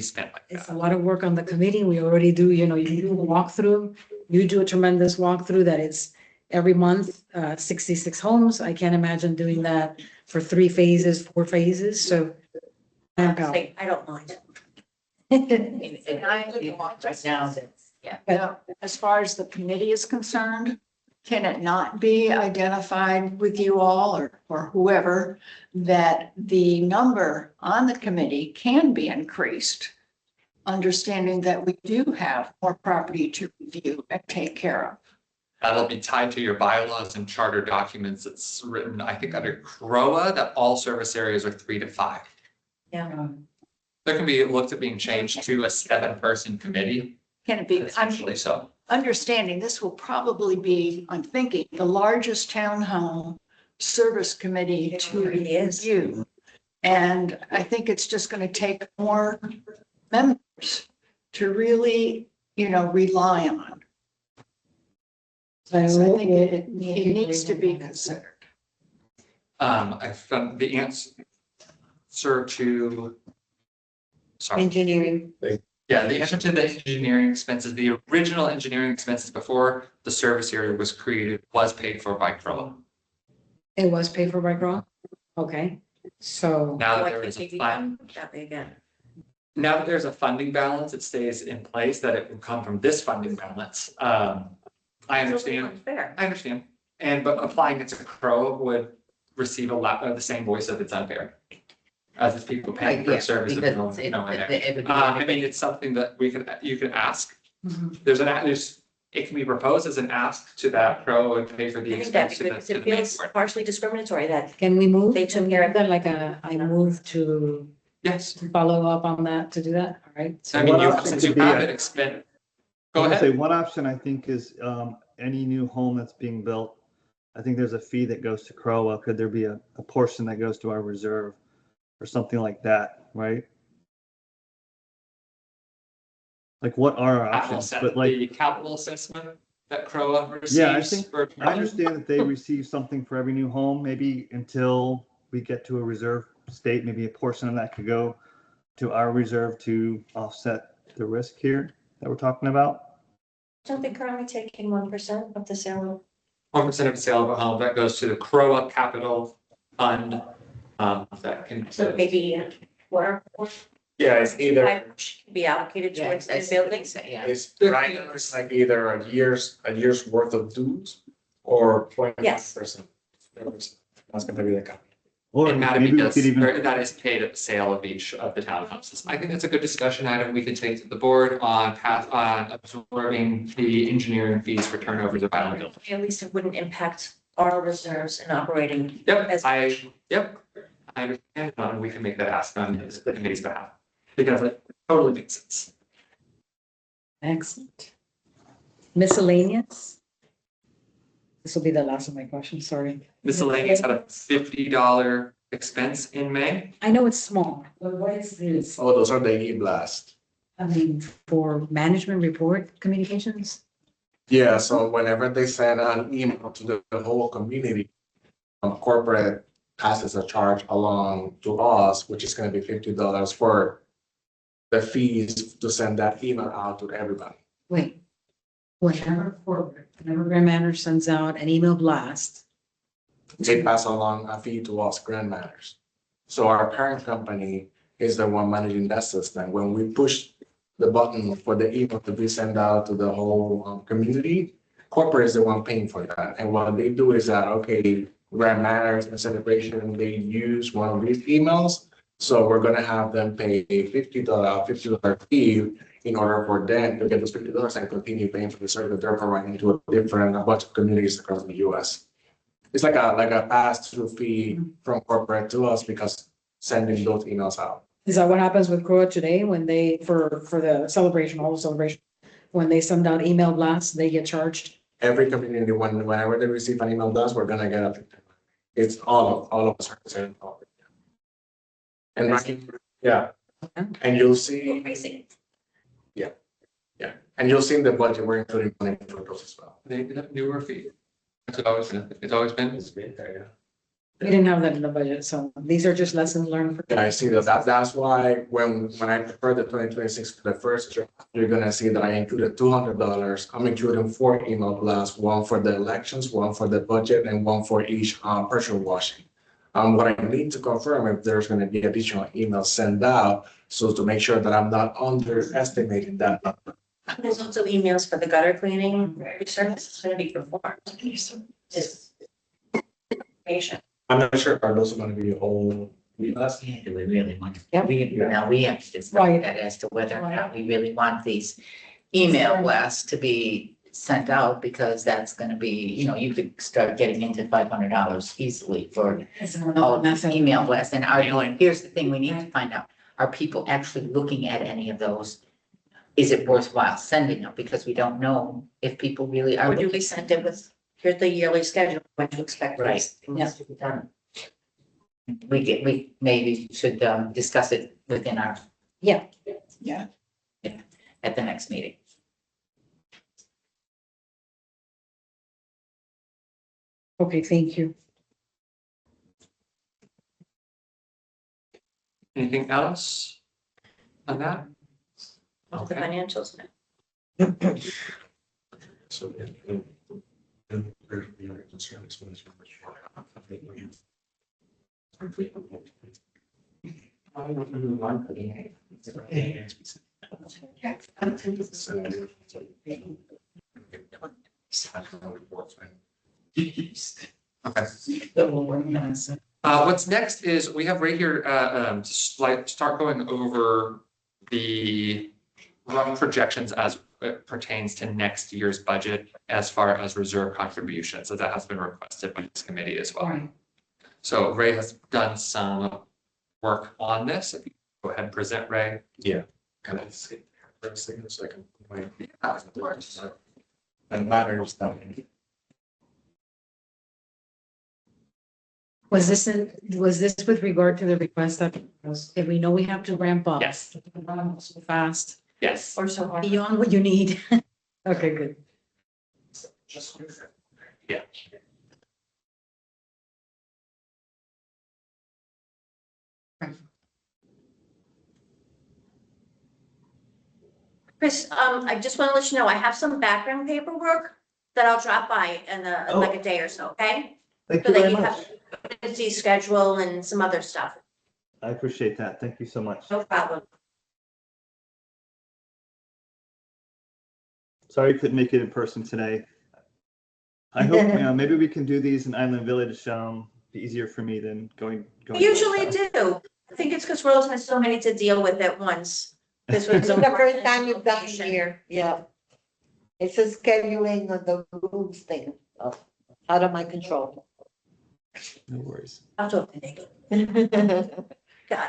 spent like It's that. a lot of work on the committee. We already do, you do a walkthrough. You do a tremendous walkthrough that it's every month, 66 homes. I can't imagine doing that for 3 phases, 4 phases, so. I don't mind. Right now, that's, Yeah, no, as far as the committee is concerned, can it not be identified with you all or whoever that the number on the committee can be increased? Understanding that we do have more property to review and take care of. That'll be tied to your bylaws and charter documents. It's written, I think, under CROA that all service areas are 3 to 5. Yeah. There can be looked at being changed to a 7-person committee, Can it be, I'm essentially, so. understanding this will probably be, I'm thinking, the largest townhome service committee to really is. review. And I think it's just going to take more members to really, rely on. So I think it needs to be considered. I found the answer to. Sorry, Engineering, yeah, the answer to the engineering expenses, the original engineering expenses before the service area was created was paid for by CROA. It was paid for by Grow? Okay, so. Now that Why there can't is they a be fund, done that way again? now that there's a funding balance, it stays in place that it will come from this funding balance. I It's a little understand. unfair. I understand. But applying it to CROA would receive a lot of the same voice if it's unfair. As if people paying for yeah, a service. because No, it- no, it- I mean, it's something that you can ask. Mhm. It can be proposed as an ask to that CROA and pay for I the think that'd expense be to good, the. because to it the feels board. partially discriminatory that Can we move? They took care of that like I move to Yes, follow up on that, to do that, all right? I So mean, One option since you could be, have it expend. Go I was gonna say, ahead. one option I think is, any new home that's being built, I think there's a fee that goes to CROA. Could there be a portion that goes to our reserve or something like that, right? Like, what are our options? But like, The capital assessment that CROA receives. yeah, I think, for- I understand that they receive something for every new home, maybe until we get to a reserve state, maybe a portion of that could go to our reserve to offset the risk here that we're talking about. don't they currently take in 1% of the sale? 1% of the sale of a home that goes to the CROA capital fund. That can. So maybe what Yeah, it's either, can be allocated Yeah, towards the that's- buildings? yeah. it's right now, it's like either a year's worth of dues or 0.5%. That's gonna be the cap. Or And maybe Mattamy we does, could even, or that is paid at the sale of each of the townhouses. I think that's a good discussion item we can take to the board on absorbing the engineering fees for turnovers of Island Village. At least it wouldn't impact our reserves and operating. Yep, As- I understand, and we can make that ask on the committee's behalf, because it totally makes sense. Excellent. Miscellaneous? This will be the last of my questions, sorry. Miscellaneous had a $50 expense in May. I know it's small, but what is this? Oh, those are the e-blast. I mean, for management report communications? Yeah, so whenever they send an email to the whole community, corporate passes a charge along to us, which is gonna be $50 for the fees to send that email out to everybody. Wait. Whenever Grand Manor sends out an email blast, they pass along a fee to us, Grand Matters. So our parent company is the one managing that system. When we push the button for the email to be sent out to the whole community, corporate is the one paying for that. And what they do is that, okay, Grand Matters and Celebration, they use one of these emails. So we're gonna have them pay a $50 fee in order for them to get those $50 and continue paying for the service they're providing to a bunch of communities across the US. It's like a pass-through fee from corporate to us because sending those emails out. Is that what happens with Croat today when they, for the celebration, whole celebration? When they send out email blasts, they get charged? Every community, whenever they receive an email blast, we're gonna get a, it's all of us are concerned. And yeah, and you'll see, Crazy. and you'll see in the budget, we're including money for those as well. They have newer fee. It's always been. We didn't have that in the budget, so these are just lessons learned. Yeah, I see that's why when I prepare the 2026 to the first draft, you're gonna see that I included $200. I'm including 4 email blasts, one for the elections, one for the budget, and one for each pressure washing. What I need to confirm if there's gonna be additional emails sent out, so to make sure that I'm not underestimating that number. There's also emails for the gutter cleaning service is gonna be performed. Just information. I'm not sure, are those gonna be whole? Yeah, do we really want, Yep. now we have to discuss Right. that as to whether or not we really want these email blasts to be sent out, because that's gonna be, you could start getting into $500 easily for all of these email blasts. And here's the thing we need to find out, are people actually looking at any of those? Is it worthwhile sending them? Because we don't know if people really are. Or do we send it with, here's the yearly schedule, what to expect. Right. Things to be done. We maybe should discuss it within our. Yeah. Yeah. At the next meeting. Okay, thank you. Anything else on that? What's the Okay. financials now? So. What's next is we have right here, start going over the rough projections as it pertains to next year's budget as far as reserve contributions. So that has been requested by this committee as well. Right. So Ray has done some work on this. If you go ahead and present, Ray. Can I sit there for a second so I can put my. And matters down. Was this with regard to the request that, if we know we have to ramp up? Yes. So fast, Yes. Or so hard. beyond what you need. Okay, good. Yeah. Chris, I just want to let you know, I have some background paperwork that I'll drop by in like a day or so, okay? Thank So you that very you much. have a busy schedule and some other stuff. I appreciate that. Thank you so much. No problem. Sorry I couldn't make it in person today. I hope, maybe we can do these in Island Village, be easier for me than going. We usually do. I think it's because Rose has so many to deal with at once. This was It's the first time you've done here, yeah. It's a scheduling of the rules thing, out of my control. No worries. I'll do it. God,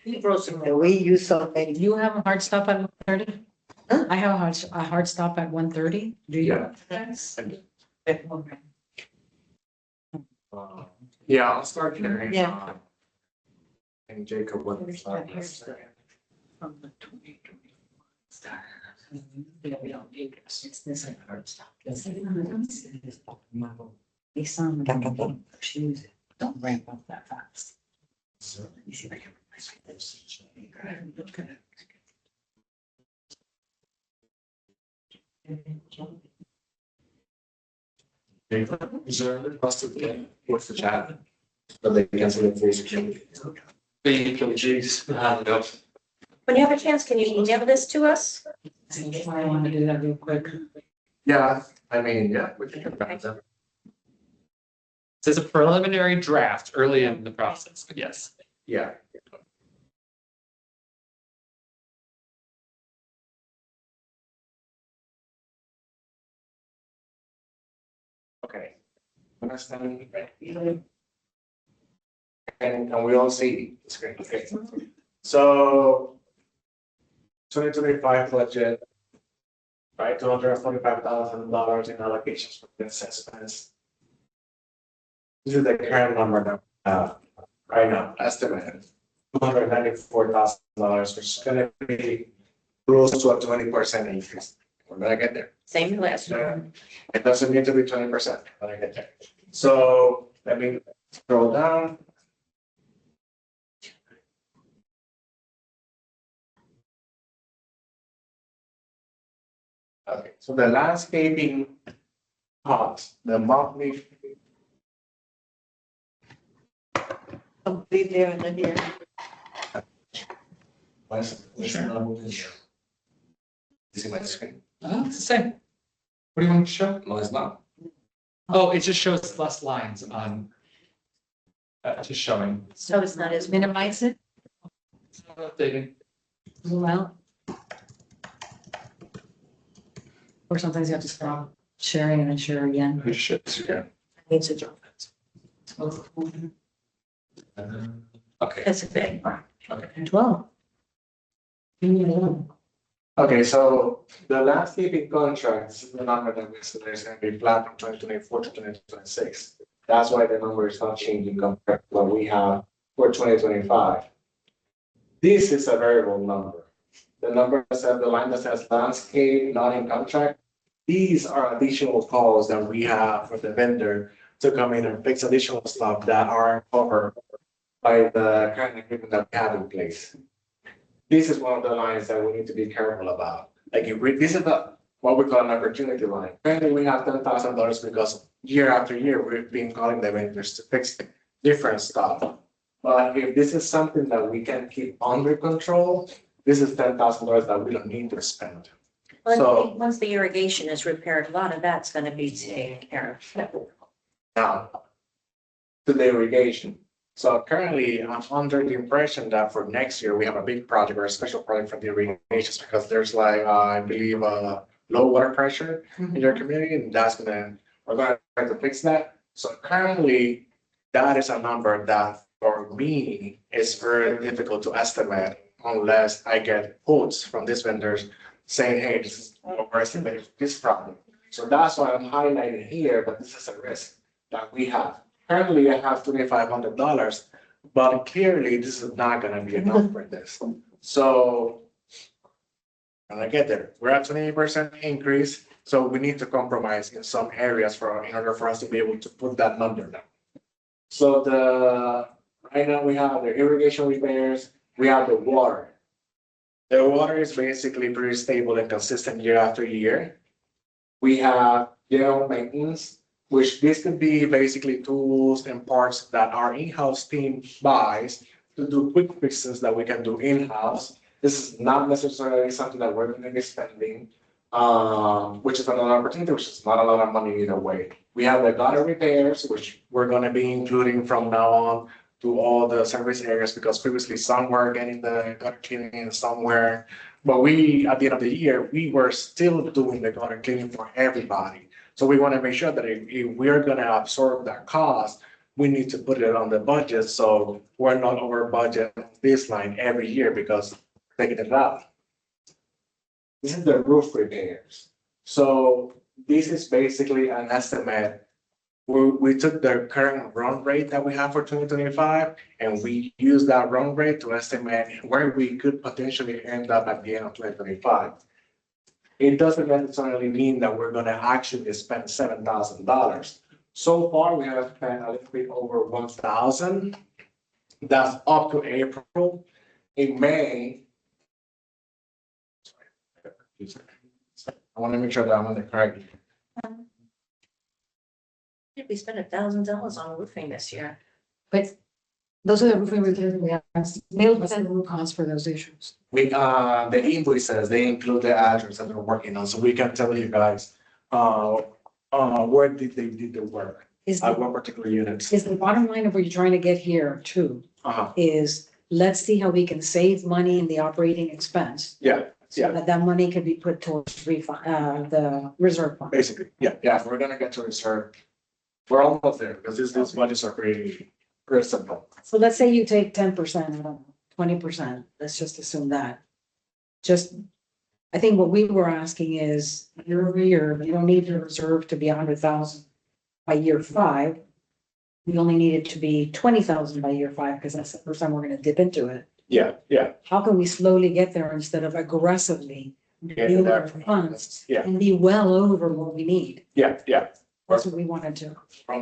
you wrote some. We use so many. You have a hard stop at 1:30? Huh? I have a hard stop at 1:30. Do you? Yeah, I'll start carrying. Yeah. And Jacob will start. From the 2024 start. It's this hard stop. They sound like shoes. Don't ramp up that fast. Let me see if I can. Reserve cost of the, what's the chat? But they can see the full security. When you have a chance, can you email this to us? I want to do that real quick. Yeah, I mean, yeah, we can about that. This is a preliminary draft early in the process, but yes. Yeah. Okay. Understand, right? And we all see the screen, okay. So 2025 budget, right, $245,000 in allocations for the assessments. This is the current number that, right now, estimated, $294,000, which is gonna be close to a 20% increase. We're gonna get there. Same last year. It doesn't need to be 20%, but I get there. So let me scroll down. Okay, so the landscaping cost, the monthly, Complete there and then here. what's the see my screen? Oh, it's the same. What do you want to show? No, it's not. Oh, it just shows less lines on. Just showing. So it's not as Minimize it. Updating. Zoom out. Or sometimes you have to stop sharing and then share again. Who should, yeah. needs a job. Okay. That's a big. And 12. Okay, so the landscaping contract, this is the number that we said is gonna be flat from 2024 to 2026. That's why the number is not changing compared to what we have for 2025. This is a variable number. The number that says, the line that says landscape, not in contract, these are additional calls that we have for the vendor to come in and fix additional stuff that aren't covered by the current agreement that we have in place. This is one of the lines that we need to be careful about. Like if we, this is the, what we call an opportunity line. Currently, we have $10,000 because year after year, we've been calling the vendors to fix different stuff. But if this is something that we can keep under control, this is $10,000 that we don't need to spend. Well, I So- think once the irrigation is repaired, a lot of that's gonna be taken care of. Now, to the irrigation. So currently, I'm under the impression that for next year, we have a big project or a special project for the irrigations because there's like, I believe, low water pressure in your community, and we're gonna try to fix that. So currently, that is a number that for me is very difficult to estimate unless I get quotes from these vendors saying, hey, this is what we're estimating this problem. So that's why I'm highlighting here, but this is a risk that we have. Currently, I have $2,500, but clearly this is not gonna be enough for this. So when I get there, we're at 28% increase, so we need to compromise in some areas in order for us to be able to put that number down. So right now we have the irrigation repairs, we have the water. The water is basically pretty stable and consistent year after year. We have general maintenance, which this could be basically tools and parts that our in-house team buys to do quick fixes that we can do in-house. This is not necessarily something that we're going to be spending, which is another opportunity, which is not a lot of money either way. We have the gutter repairs, which we're going to be including from now on to all the service areas, because previously some were getting the gutter cleaning and somewhere. But we, at the end of the year, we were still doing the gutter cleaning for everybody. So we want to make sure that if we're going to absorb that cost, we need to put it on the budget. So we're not over budget this line every year because we're taking it out. This is the roof repairs. So this is basically an estimate. We took the current run rate that we have for 2025, and we used that run rate to estimate where we could potentially end up at the end of 2025. It doesn't necessarily mean that we're gonna actually spend $7,000. So far, we have spent a little bit over 1,000. That's up to April. In May. I want to make sure that I'm on the correct. did we spend $1,000 on roofing this year? But those are the roofing repairs we have. What's the root cause for those issues? We, the invoices, they include the address that they're working on, so we can tell you guys, where did they do the work, Is at the, what particular units. is the bottom line of what you're trying to get here too, Uh-huh, is let's see how we can save money in the operating expense. yeah, So yeah, that that money can be put towards the reserve fund. basically, yeah, we're gonna get to reserve. We're almost there, because these budgets are pretty simple. So let's say you take 10%, 20%, let's just assume that. Just, I think what we were asking is year over year, you don't need your reserve to be 100,000 by year 5. We only need it to be 20,000 by year 5, because that's the first time we're gonna dip into it. Yeah, yeah. How can we slowly get there instead of aggressively Yeah, build our definitely. funds Yeah, and be well over what we need? yeah, yeah. That's what we wanted to.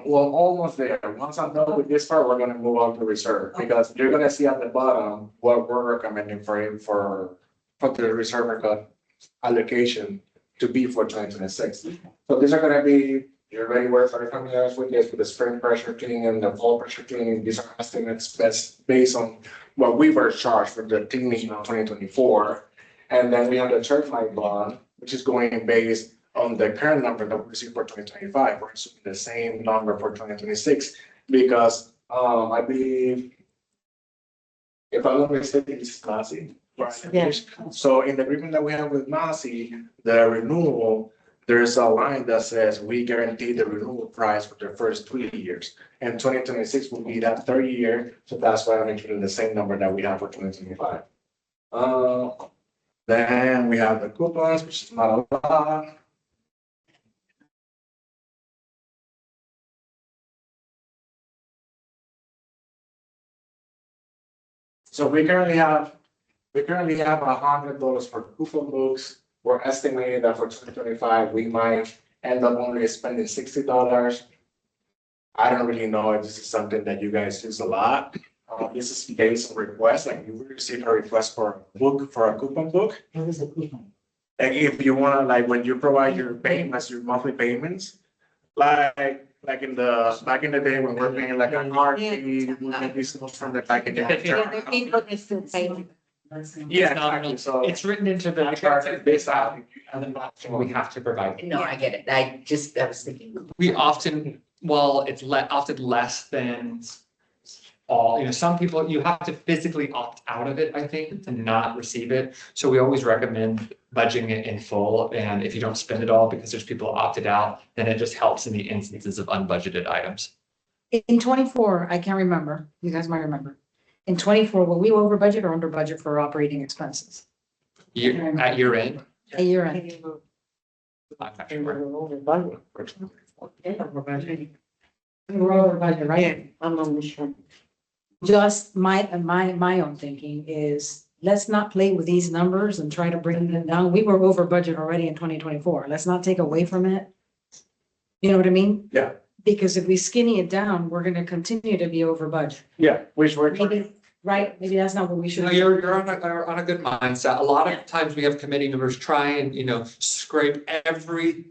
Well, almost there. Once I'm done with this part, we're gonna move on to reserve, because you're gonna see at the bottom what we're recommending for the reserve account allocation to be for 2026. So these are gonna be, you're already very familiar with this, with the spring pressure cleaning and the fall pressure cleaning. These are estimates that's based on what we were charged for the cleaning in 2024. And then we have the termite bond, which is going based on the current number that we receive for 2025. We're assuming the same number for 2026, because I believe, if I'm not mistaken, it's Massey. Yeah. So in the agreement that we have with Massey, the renewal, there's a line that says we guarantee the renewal price for the first 3 years. And 2026 will be that third year, so that's why I'm including the same number that we have for 2025. Then we have the coupons, which is not a lot. So we currently have $100 for coupon books. We're estimating that for 2025, we might end up only spending $60. I don't really know if this is something that you guys use a lot. This is based on request, like you will receive a request for a book, for a coupon book. What is the coupon? Like if you wanna, like when you provide your payments, your monthly payments, like in the, back in the day when we're paying like a card fee, we get these notes from the back in the. Yeah, the people is still paying. Yeah, exactly, so. It's written into I the charge it based out. we have to provide. No, I get it. I was thinking. We often, well, it's often less than all, some people, you have to physically opt out of it, I think, to not receive it. So we always recommend budgeting it in full. And if you don't spend it all because there's people opted out, then it just helps in the instances of unbudgeted items. In 24, I can't remember, you guys might remember. In 24, were we over budget or under budget for operating expenses? At year end, A year end. I'm not sure. We were over budget, right? I'm on sure. Just my own thinking is, let's not play with these numbers and try to bring them down. We were over budget already in 2024. Let's not take away from it. You know what I mean? Yeah. Because if we skinny it down, we're gonna continue to be over budget. Yeah, which we're. Maybe, right? Maybe that's not what we should. No, you're on a good mindset. A lot of times we have committee members try and, scrape every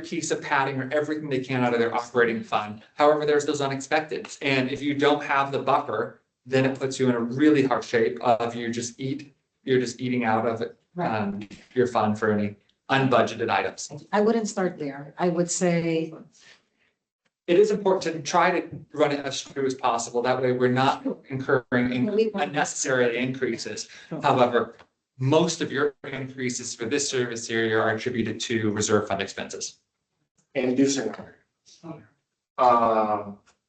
piece of padding or everything they can out of their operating fund. However, there's those unexpecteds. And if you don't have the buffer, then it puts you in a really hard shape of you're just eating out of it, your fund for any unbudgeted items. I wouldn't start there. I would say, It is important to try to run it as true as possible. That way we're not incurring unnecessary increases. However, most of your increases for this service area are attributed to reserve fund expenses. In this scenario.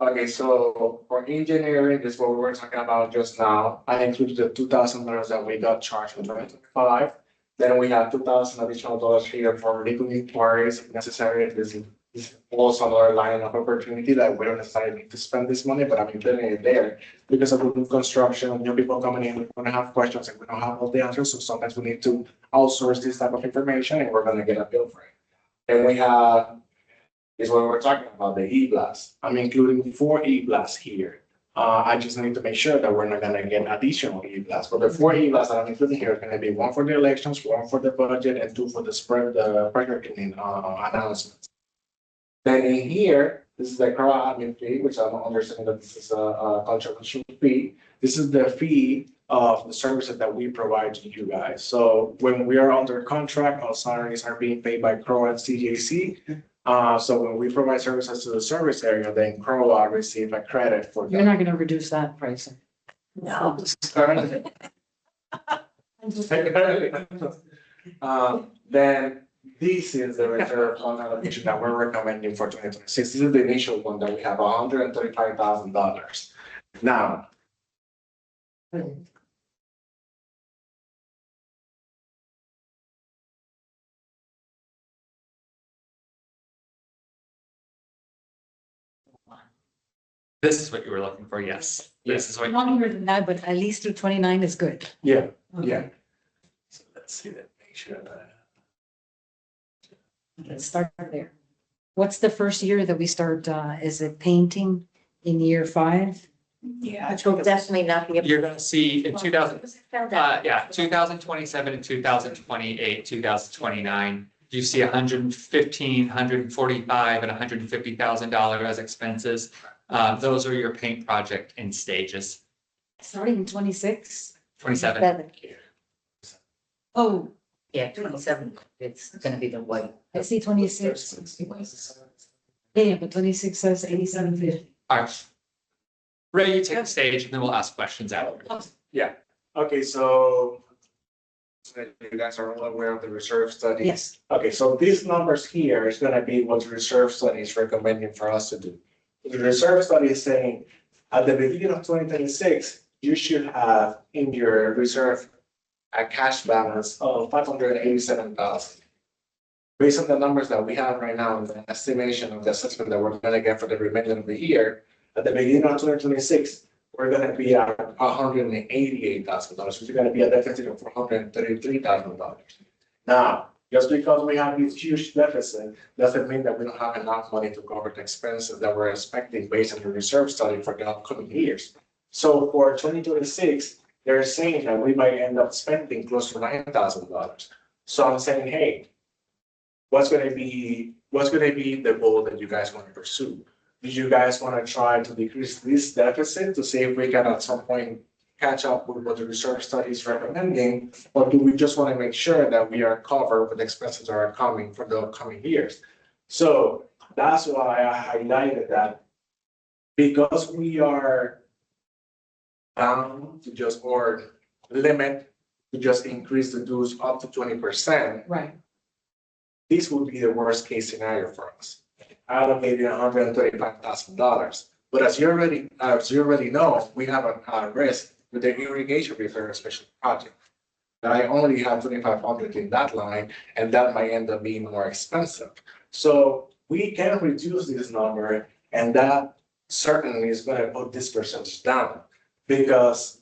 Okay, so for engineering, this is what we were talking about just now. I included the $2,000 that we got charged in 2025. Then we have $2,000 additional dollars here for legal inquiries if necessary. This is also another line of opportunity that we don't necessarily need to spend this money, but I'm including it there because of the new construction, new people coming in, we're gonna have questions and we don't have all the answers. So sometimes we need to outsource this type of information and we're gonna get a bill for it. And we have, is what we're talking about, the e-blast. I'm including 4 e-blasts here. I just need to make sure that we're not gonna get additional e-blasts. But the 4 e-blasts that I'm including here are gonna be 1 for the elections, 1 for the budget, and 2 for the pressure cleaning announcements. Then in here, This is the CRA admin fee, which I'm understanding that this is a controversial fee. This is the fee of the services that we provide to you guys. So when we are under contract, our salaries are being paid by CRA and CJC. So when we provide services to the service area, then CRA receive a credit for You're that. not gonna reduce that pricing. No. Then this is the reserve fund allocation that we're recommending for 2026. This is the initial one that we have $135,000. Now, This is what you were looking for, yes. This is what, Longer than that, but at least through 29 is good. yeah, yeah. So let's see that, make sure that. Let's start there. What's the first year that we start, is it painting in year 5? Yeah. Which will definitely not be. you're gonna see in 2000, Found out. yeah, 2027 and 2028, 2029, you see 115, 145, and $150,000 as expenses. Those are your paint project in stages. Starting in 26? 27. Oh, Yeah, 27, it's gonna be the white. I see 26. Yeah, but 26 says 8750. All right. Ray, you take the stage and then we'll ask questions afterwards. Okay, so you guys are all aware of the reserve study. Yes. Okay, so these numbers here is gonna be what the reserve study is recommending for us to do. The reserve study is saying, at the beginning of 2026, you should have in your reserve a cash balance of 587,000. Based on the numbers that we have right now, and the estimation of the assessment that we're gonna get for the remainder of the year, at the beginning of 2026, we're gonna be at $188,000, which is gonna be a deficit of $433,000. Now, just because we have this huge deficit, doesn't mean that we don't have enough money to cover the expenses that we're expecting based on the reserve study for the upcoming years. So for 2026, they're saying that we might end up spending close to $9,000. So I'm saying, hey, what's gonna be the goal that you guys want to pursue? Do you guys want to try to decrease this deficit to see if we can at some point catch up with what the research study is recommending? Or do we just want to make sure that we are covered with expenses that are coming for the upcoming years? So that's why I highlighted that, because we are bound to just, or limit to just increase the dues up to 20%, Right. this would be the worst case scenario for us. Allocating $135,000. But as you already know, we have a risk with the irrigation repair special project. I only have 2,500 in that line, and that might end up being more expensive. So we can reduce this number, and that certainly is going to put this percentage down. Because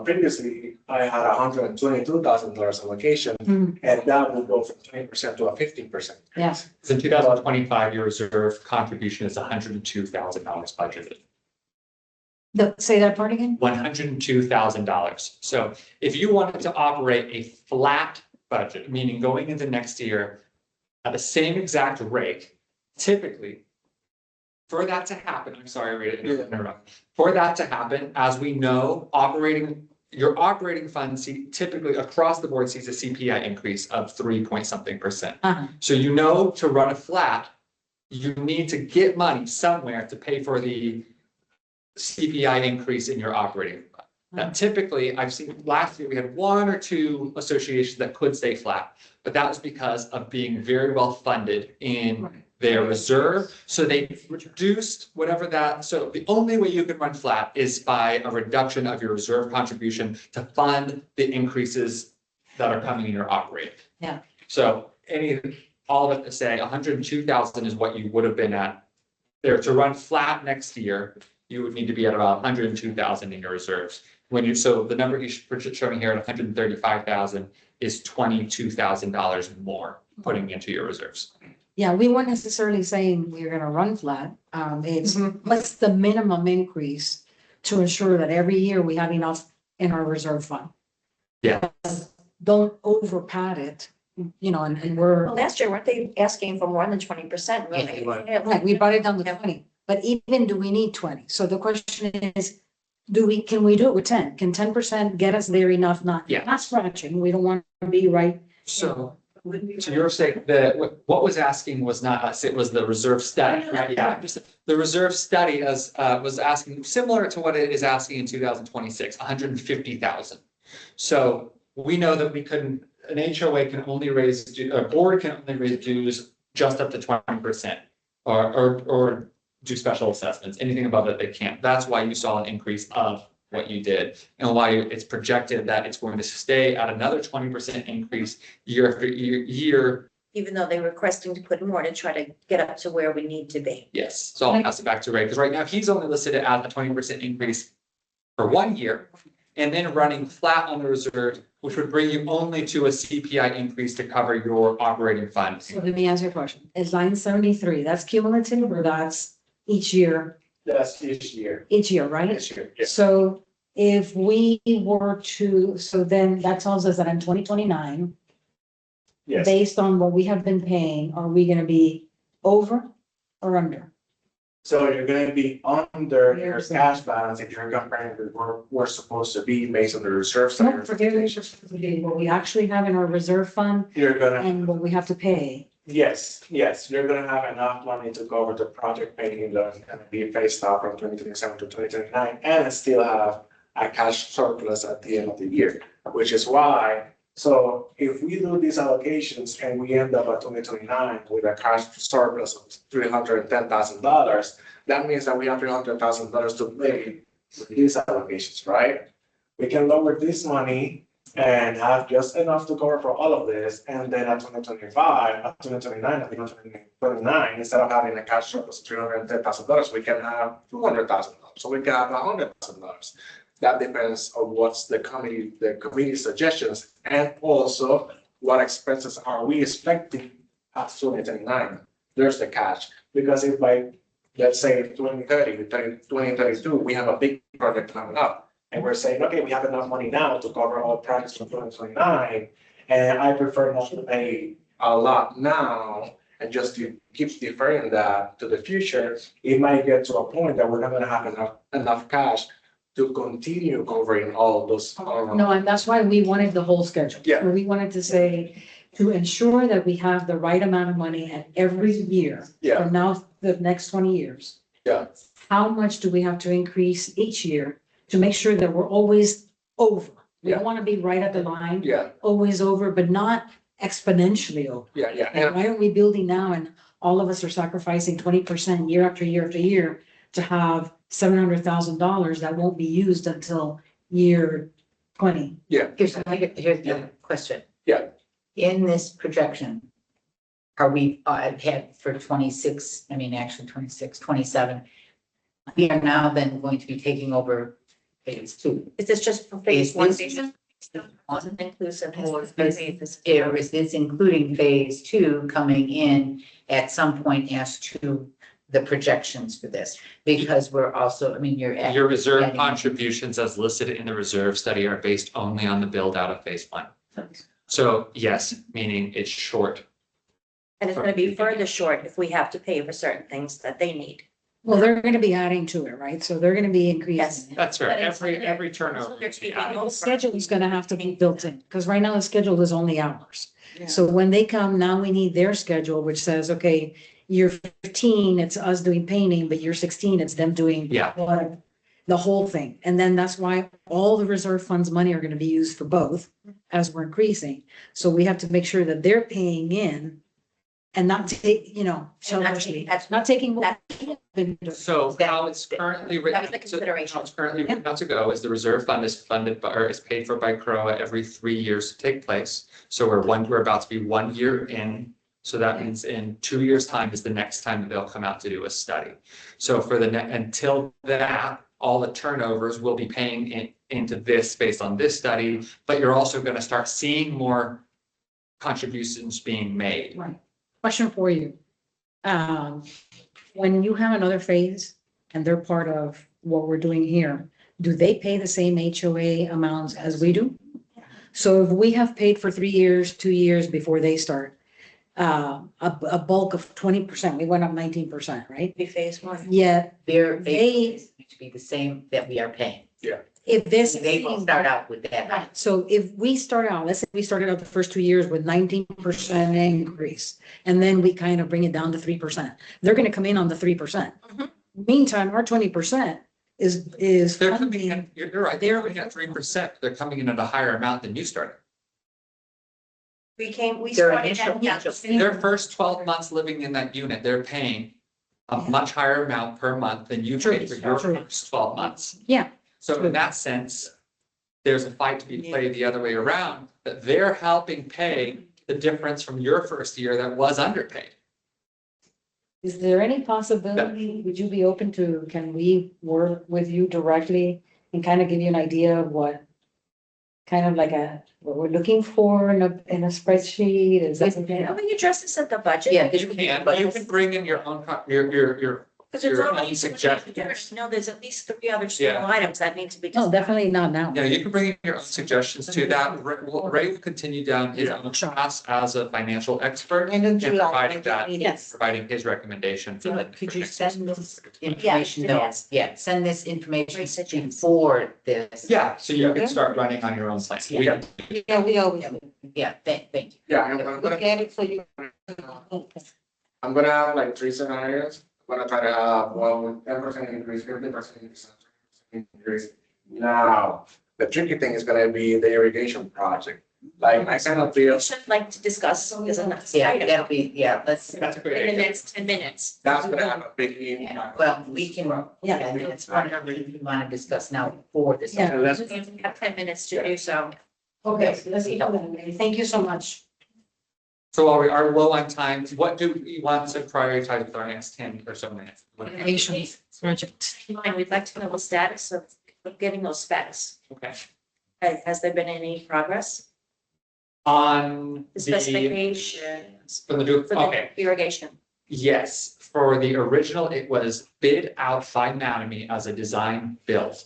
previously I had $122,000 allocation, Mhm. and that would go from 20% to a 15%. Yeah. So in 2025, your reserve contribution is $102,000 budgeted. Say that part again? $102,000. So if you wanted to operate a flat budget, meaning going into next year at the same exact rate, typically, for that to happen, I'm sorry, Rita, to interrupt. For that to happen, as we know, your operating fund typically across the board sees a CPI increase of 3-point-something%. Uh-huh. So you know, to run a flat, you need to get money somewhere to pay for the CPI increase in your operating fund. Now, typically, I've seen last year, we had 1 or 2 associations that could stay flat, but that was because of being very well funded in their reserve. So they reduced whatever that, so the only way you can run flat is by a reduction of your reserve contribution to fund the increases that are coming in your operating. Yeah. So all of it to say 102,000 is what you would have been at there. To run flat next year, you would need to be at about 102,000 in your reserves. So the number he's showing here at 135,000 is $22,000 more putting into your reserves. Yeah, we weren't necessarily saying we're gonna run flat. It's what's the minimum increase to ensure that every year we have enough in our reserve fund. Yeah. Don't over pad it, and we're, Well, last year, weren't they asking for more than 20%? Yeah, you were. right, we brought it down to 20. But even do we need 20? So the question is, can we do it with 10? Can 10% get us there enough? Yeah. Not scratching. We don't want to be right. So, to your sake, what was asking was not us, it was the reserve study, right? Yeah, the reserve study was asking, similar to what it is asking in 2026, 150,000. So we know that an HOA can only raise, a board can only raise dues just up to 20%, or do special assessments, anything above that they can't. That's why you saw an increase of what you did, and why it's projected that it's going to stay at another 20% increase year after year. Even though they're requesting to put more to try to get up to where we need to be. Yes, so I'll pass it back to Ray, because right now he's only listed it at a 20% increase for 1 year, and then running flat on the reserve, which would bring you only to a CPI increase to cover your operating fund. So let me answer your question. Is line 73, that's cumulative or that's each year? That's each year. Each year, right? Each year, yes. So if we were to, so then that tells us that in 2029, Yes. based on what we have been paying, are we gonna be over or under? So you're gonna be under your Yes. cash balance if you're comparing with where we're supposed to be based on the reserve. No, forget what we actually have in our reserve fund You're gonna, and what we have to pay. yes, you're gonna have enough money to cover the project paying that's gonna be phased out from 2027 to 2029, and still have a cash surplus at the end of the year, which is why. So if we do these allocations and we end up at 2029 with a cash surplus of $310,000, that means that we have $300,000 to pay with these allocations, right? We can lower this money and have just enough to cover for all of this, and then at 2025, at 2029, at 2029, instead of having a cash surplus of $310,000, we can have $200,000. So we can have $100,000. That depends on what's the committee suggestions, and also what expenses are we expecting at 2029. There's the cash, because if by, let's say 2032, we have a big project coming up, and we're saying, okay, we have enough money now to cover all projects from 2029, and I prefer not to pay a lot now and just to keep deferring that to the future, it might get to a point that we're not gonna have enough cash to continue covering all those. No, and that's why we wanted the whole schedule. Yeah. We wanted to say, to ensure that we have the right amount of money at every year. Yeah. From now, the next 20 years. Yeah. How much do we have to increase each year to make sure that we're always over? We don't want to be right at the line. Yeah, Always over, but not exponentially over. yeah, yeah. And And why are we building now and all of us are sacrificing 20% year after year after year to have $700,000 that won't be used until year 20? Here's the question. Yeah. In this projection, are we, had for 26, I mean, actually 26, 27, we are now then going to be taking over phase 2. Is this just for Is phase one? this- Wasn't inclusive. Or is this including phase 2 coming in at some point as to the projections for this? Because we're also, I mean, you're. Your reserve adding- contributions as listed in the reserve study are based only on the build out of phase 1. So yes, meaning it's short. And it's gonna be further short if we have to pay for certain things that they need. Well, they're gonna be adding to it, right? So they're gonna be increasing. it. That's fair. But it's- Every turnover. So they're would be keeping added. The schedule is gonna have to be built in, because right now the schedule is only hours. So when they come, now we need their schedule, which says, okay, year 15, it's us doing painting, but year 16, it's them doing. Yeah. whatever, the whole thing. And then that's why all the reserve funds money are gonna be used for both as we're increasing. So we have to make sure that they're paying in and not take, selfishly, that's- not taking what we have been doing. So how it's currently written. That was the so consideration. How it's currently written out to go is the reserve fund is funded by, or is paid for by CROA every 3 years to take place. So we're about to be 1 year in. So that means in 2 years' time is the next time that they'll come out to do a study. So for until that, all the turnovers will be paying into this based on this study, but you're also going to start seeing more contributions being made. Right. Question for you. When you have another phase and they're part of what we're doing here, do they pay the same HOA amounts as we do? So if we have paid for 3 years, 2 years before they start, a bulk of 20%. We went up 19%, right? Be phase one. Yet Their They- base is going to be the same that we are paying. if this. They will start out with that. Right, so if we start out, let's say we started out the first 2 years with 19% increase, and then we kind of bring it down to 3%, they're gonna come in on the 3%. Mhm. Meantime, our 20% is They're coming funding, in, you're right, they're coming in at 3%. They're coming in at a higher amount than you started. We Their started initial at, yeah, purchase. Their first 12 months living in that unit, they're paying a much higher amount per month than you paid for your True. first 12 months. yeah, So in that sense, there's a fight to be played the other way around, that they're helping pay the difference from your first year that was underpaid. is there any possibility, would you be open to, can we work with you directly and kind of give you an idea of what kind of like what we're looking for in a spreadsheet, is that something? we address this at the budget. Yeah. You can, you can bring in your own, your Because there's your already own some suggestions. No, there's at least 3 other Yeah. small items that need to be. No, discussed. definitely not now. Yeah, you can bring in your own suggestions to that. Ray will continue down his own path as a financial expert End of and July. providing that, Yes. providing his recommendation for the. Could for you next send year. this information, no, yes. yeah, send this information Great suggestion. before this. Yeah, so you can start running on your own plan. Yeah. Yeah, we always Yeah, thank you. Yeah, I'm gonna, look at it so you. I'm gonna have like 3 scenarios. I'm gonna try to have one with 10% increase, 50% increase. Now, the tricky thing is gonna be the irrigation project. Like, I kind of feel We should like to discuss as a next Yeah, item that'll be, yeah, let's, That's a in the great. next 10 minutes. that's gonna have a big yeah, impact. well, we can, Yeah. yeah, that's whatever you wanna discuss now for this. Yeah. And let's, We have 10 minutes to do so. Okay, let's keep it. Thank you so much. So while we are low on time, what do we want to prioritize with our next 10 or so minutes? Innovation project. And we'd like to know the status of getting those specs. Okay. Has there been any progress? On The the, specifications for the, for okay. the irrigation? Yes, for the original, it was bid out by Mattamy as a design build.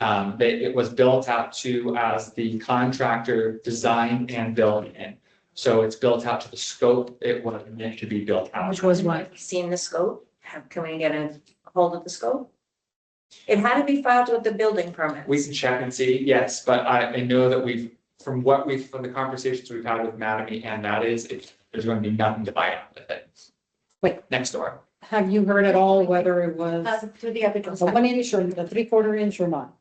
It was built out to as the contractor designed and built in. So it's built out to the scope it was meant to be built out. Which was what? Have you seen the scope? Can we get a hold of the scope? It had to be filed with the building permit. We can check and see, yes, but I know that from the conversations we've had with Mattamy, and there's going to be nothing to buy out with it. Wait. Next door. Have you heard at all whether it was Through the other. a 1 inch or a 3/4 inch or not?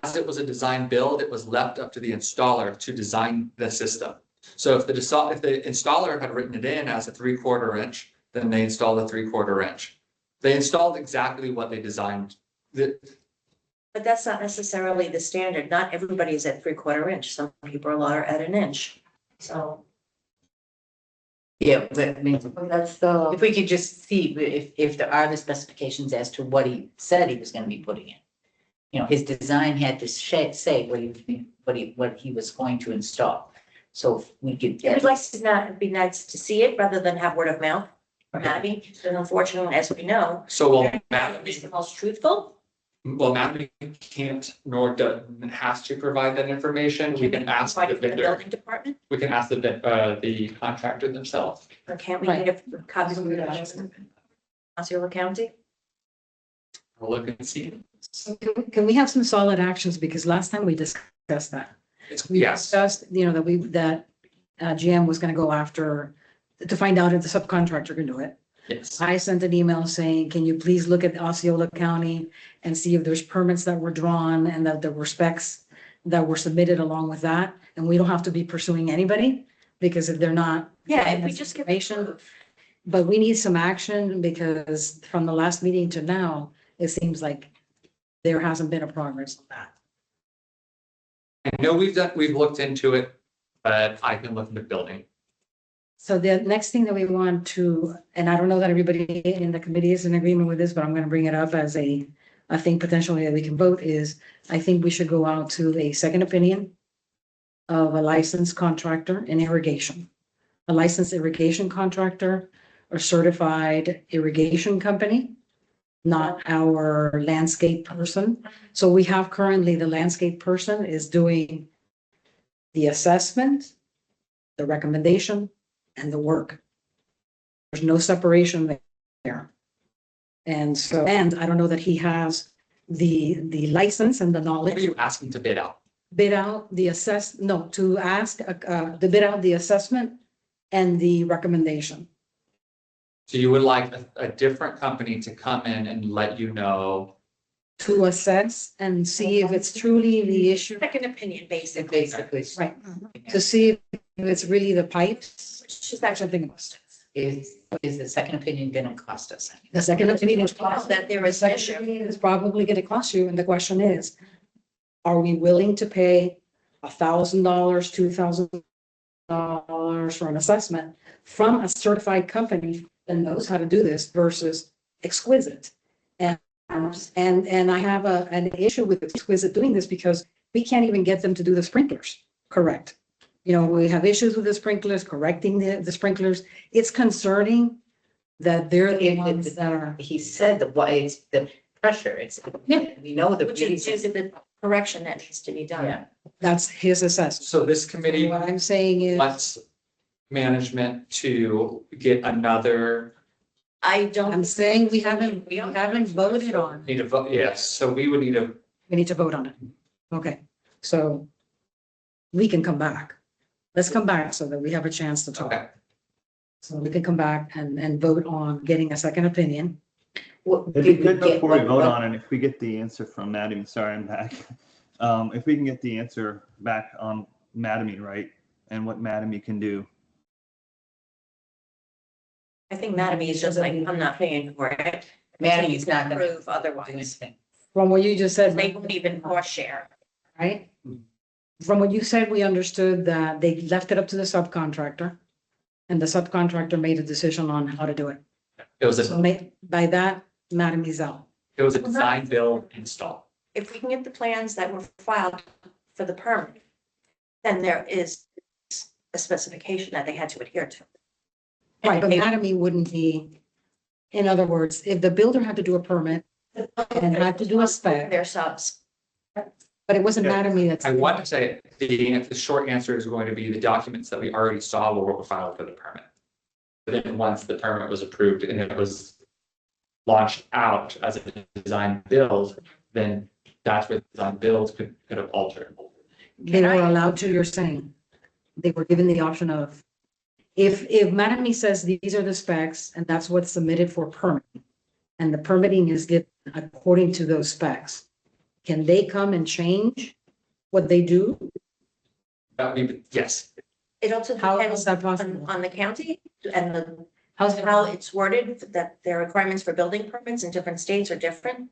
As it was a design build, it was left up to the installer to design the system. So if the installer had written it in as a 3/4 inch, then they installed a 3/4 inch. They installed exactly what they designed. But that's not necessarily the standard. Not everybody is at 3/4 inch. Some people are at an inch. So Yeah, but I mean, That's the. if we could just see if there are the specifications as to what he said he was gonna be putting in. You know, his design had to say what he was going to install. So if we could it get. would like to not be nice to see it rather than have word of mouth. Maybe, but unfortunately, as we know, So will is the Mattamy, most truthful. Mattamy can't nor has to provide that information. We can ask the Provided from the vendor, building department, we can ask the contractor themselves. or can't we Right. get a copy from the Osceola County? We'll look and see. Can we have some solid actions? Because last time we discussed that. We Yes, discussed, that GM was gonna go after, to find out if the subcontractor can do it. yes. I sent an email saying, can you please look at Osceola County and see if there's permits that were drawn and that there were specs that were submitted along with that? And we don't have to be pursuing anybody, because if they're not. Yeah, if we just give. Information, but we need some action, because from the last meeting to now, it seems like there hasn't been a progress on that. I know we've looked into it, but I can look at the building. So the next thing that we want to, and I don't know that everybody in the committee is in agreement with this, but I'm going to bring it up as I think potentially that we can vote is, I think we should go out to a second opinion of a licensed contractor in irrigation. A licensed irrigation contractor or certified irrigation company, not our landscape person. So we have currently the landscape person is doing the assessment, the recommendation, and the work. There's no separation there. And so, and I don't know that he has the license and the What are knowledge you asking to bid out? bid out the to ask, the bid out the assessment and the recommendation. So you would like a different company to come in and let you know, To assess and see if it's truly the issue, Second opinion, basically. Basically, right? To see if it's really the pipes. She's actually Something else. is the second opinion gonna cost us? The second opinion is that there is the an second issue. opinion is probably gonna cost you, and the question is, are we willing to pay $1,000, $2,000 for an assessment from a certified company that knows how to do this versus Exquisite? And I have an issue with Exquisite doing this because we can't even get them to do the sprinklers correct. You know, we have issues with the sprinklers, correcting the sprinklers. It's concerning that they're the ones that are. He said it's the pressure, it's, we know the Which is reason. the correction that needs to be done. Yeah, That's his assessment. so this committee What I'm saying is, wants management to get another, I don't. I'm saying we haven't voted on. need to vote, yes, so we would need to, We need to vote on it. Okay, so we can come back. Let's come back so that we have a chance to talk. okay. So we can come back and vote on getting a second opinion. It'd be good before we vote on it, if we get the answer from Mattamy, sorry, I'm back. If we can get the answer back on Mattamy, right, and what Mattamy can do. I think Mattamy is just like, I'm not paying for it. Mattamy not gonna Prove do otherwise. anything. From what you just said, They won't even cross share. right? From what you said, we understood that they left it up to the subcontractor. And the subcontractor made a decision on how to do it. It was So by that, Matamy's out. it was a design, build, install. If we can get the plans that were filed for the permit, then there is a specification that they had to adhere to. Right, but And Matamy wouldn't be, in other words, if the builder had to do a permit and had to do a spec, Their subs. but it wasn't Matamy that's. I want to say the short answer is going to be the documents that we already saw were filed for the permit. But then once the permit was approved and it was launched out as a design build, then that's where the design builds could have altered. They were allowed to, you're saying, they were given the option of, if Matamy says these are the specs and that's what's submitted for permitting, and the permitting is given according to those specs, can they come and change what they do? That would be, yes, It also How depends is that possible? on the county and the, How's how it's worded, that their requirements for building permits in different states are different.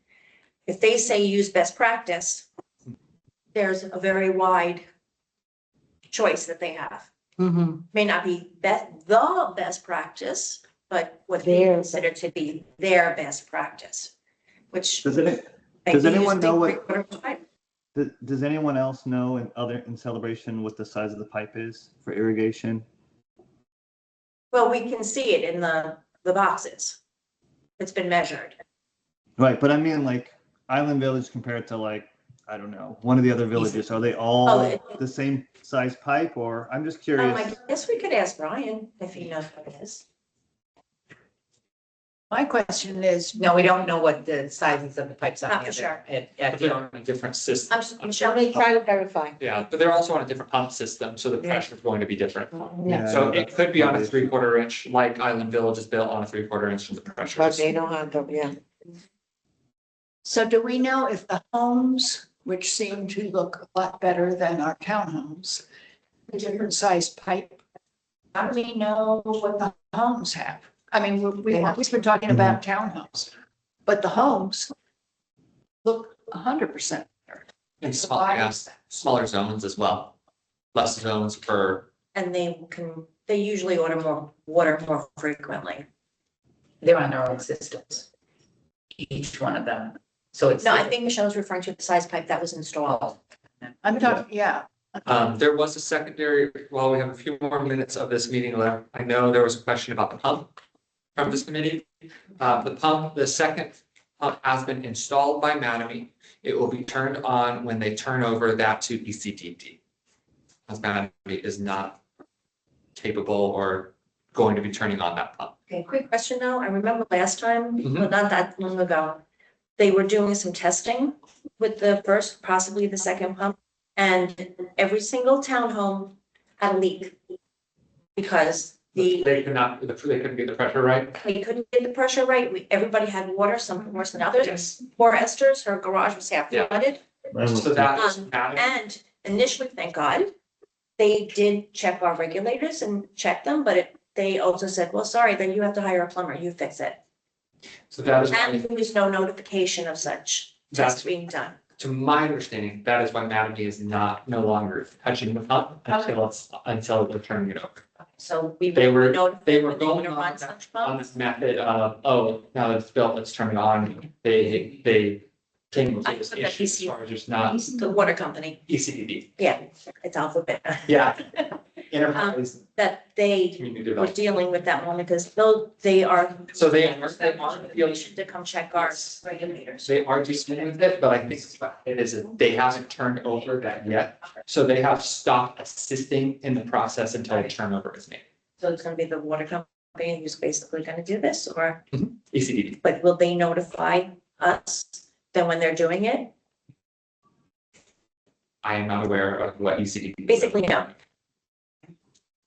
If they say use best practice, there's a very wide choice that they have. Mm-hmm. May not be the best practice, but what they Their consider to be their best practice, which. Does anyone know does anyone else know in Celebration what the size of the pipe is for irrigation? Well, we can see it in the boxes. It's been measured. Right, but I mean like Island Village compared to like, I don't know, one of the other villages, are they Oh, all the same size pipe, or I'm just curious? I guess we could ask Brian if he knows what it is. My question is, No, we don't know what the sizes of the pipes on Not the for sure. other. but they're on a different system. I'm Let sure. me try to verify. Yeah, but they're also on a different pump system, so the pressure is going to be different. Yeah. So it could be on a 3/4 inch, like Island Village is built on a 3/4 inch, and the pressure But is. they don't have them, yeah. so do we know if the homes, which seem to look a lot better than our townhomes, the different size pipe, how do we know what the homes have? I mean, we've always been talking about townhomes, but the homes look 100% better. And small, yeah, smaller zones as well. Less zones per, And they usually order more water more frequently. They're on their own systems. Each one of them. So it's. No, I think Michelle's referring to the size pipe that was installed. I'm talking, yeah. there was a secondary, while we have a few more minutes of this meeting left, I know there was a question about the pump from this committee. The second pump has been installed by Mattamy. It will be turned on when they turn over that to ECDD. As Mattamy is not capable or going to be turning on that pump. Okay, quick question now. I remember last time, Mhm. well, not that long ago, they were doing some testing with the first, possibly the second pump. And every single townhome had a leak. Because They couldn't get the pressure right. we couldn't get the pressure right. Everybody had water, some worse than others. Poor Esther's, her garage was half Yeah. flooded. So that was And initially, thank God, they did check our regulators and check them, but they also said, well, sorry, then you have to hire a plumber, you fix it. So that is And why, there was no notification of such tests being done. to my understanding, that is why Mattamy is no longer touching the pump until they're turning it over. So we. They were notified when going to on run that- such On pumps. this method of, oh, now that it's built, let's turn it on. They came with I this put that issue as EC far as just not The water company, ECDD. yeah, it's alphabet, Yeah. Enterprise that they community were development. dealing with that one because they are. So they are They should to come check our regulators. They are dealing with it, but I think it is, they haven't turned over that yet. So they have stopped assisting in the process until a turnover is made. So it's gonna be the water company who's basically gonna do this, or, ECDD. but will they notify us then when they're doing it? I am not aware of what ECDD. is. Basically, no.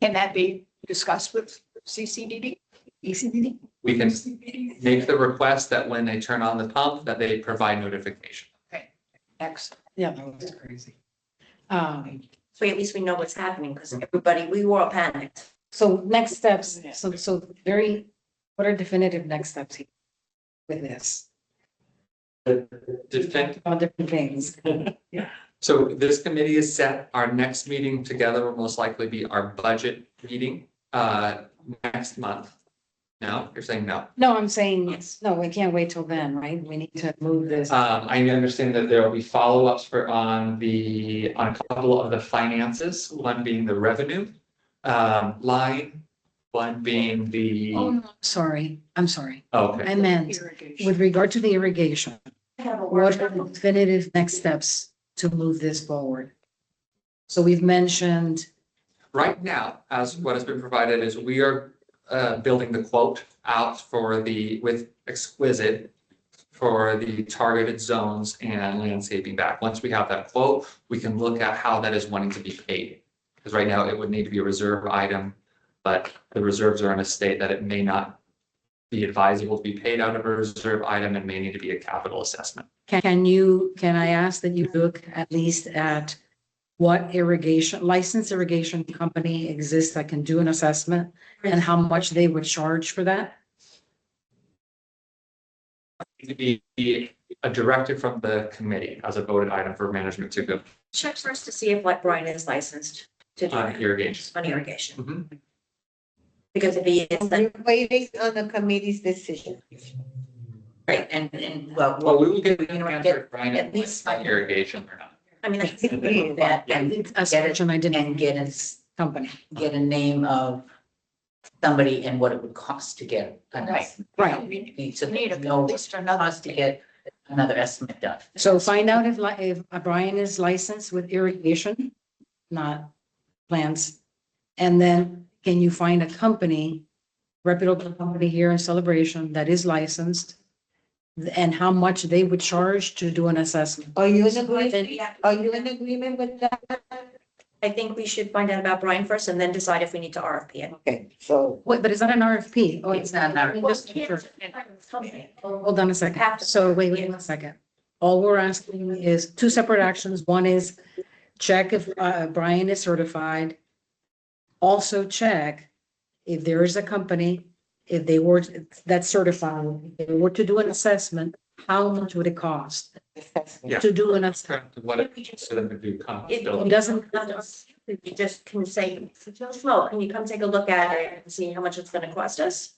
Can that be discussed with CCDD? ECDD? We can make the request that when they turn on the pump, that they provide notification. Excellent. Yeah, that was crazy. So at least we know what's happening, because everybody, we were all panicked. So next steps, so what are definitive next steps here with this? Defend. On different things. So this committee is set. Our next meeting together will most likely be our budget meeting, next month. No, you're saying no. No, I'm saying, no, we can't wait till then, right? We need to move this. I understand that there will be follow-ups on a couple of the finances, one being the revenue line, one being the, Oh, no, sorry, I'm sorry. okay. I meant with regard to the irrigation, Have a what are workshop. the definitive next steps to move this forward? So we've mentioned, Right now, as what has been provided is we are building the quote out with Exquisite for the targeted zones and landscaping back. Once we have that quote, we can look at how that is wanting to be paid. Because right now it would need to be a reserve item, but the reserves are in a state that it may not be advisable to be paid out of a reserve item and may need to be a capital assessment. can I ask that you look at least at what licensed irrigation company exists that can do an assessment and how much they would charge for that? To be a directive from the committee as a voted item for management to go Check first to see if like Brian is licensed to do on it irrigation. on irrigation. Mhm. Because if he is, then We're waiting on the committee's decision. Right, and well, Well, we will get an You know, answer, get- Brian, at least- on irrigation or not. I mean, that's. that and A section I didn't, and get company. a name of somebody and what it would cost to get. Right. So Need there's a, no at least another. cost to get another estimate done. So find out if Brian is licensed with irrigation, not plants. And then can you find a company, reputable company here in Celebration that is licensed? And how much they would charge to do an assessment? Are you in agreement? Are you in agreement with that? I think we should find out about Brian first and then decide if we need to RFP it. Okay, so Wait, but is that an RFP? Oh, It's not an RFP. Just sure. Hold on a second. So wait 1 second. All we're asking is two separate actions. One is check if Brian is certified. Also check if there is a company, if they were, that's certified, if they were to do an assessment, how much would it cost Yeah. to do an assessment? What it for them to do It comfortability. doesn't- You just can say, Flo, can you come take a look at it and see how much it's gonna cost us?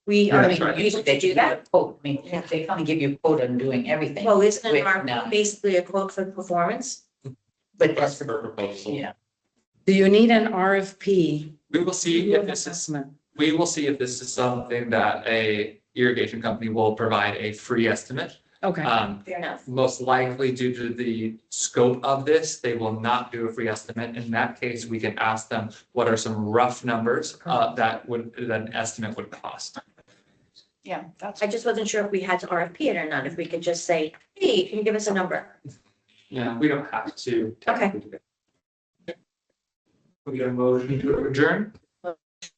We Yeah, are that's right. Usually they do that quote, I mean, they come and give you a quote on doing everything. Well, isn't an Wait, no. RFP basically a quote for performance? But that's, Customer proposal. yeah, Do you need an RFP? We will see if this is, Assessment. we will see if this is something that a irrigation company will provide a free estimate. Okay, Fair enough. Most likely due to the scope of this, they will not do a free estimate. In that case, we can ask them what are some rough numbers that an estimate would cost. Yeah, that's. I just wasn't sure if we had to RFP it or not, if we could just say, hey, can you give us a number? Yeah, we don't have to. Okay. We got a motion to adjourn.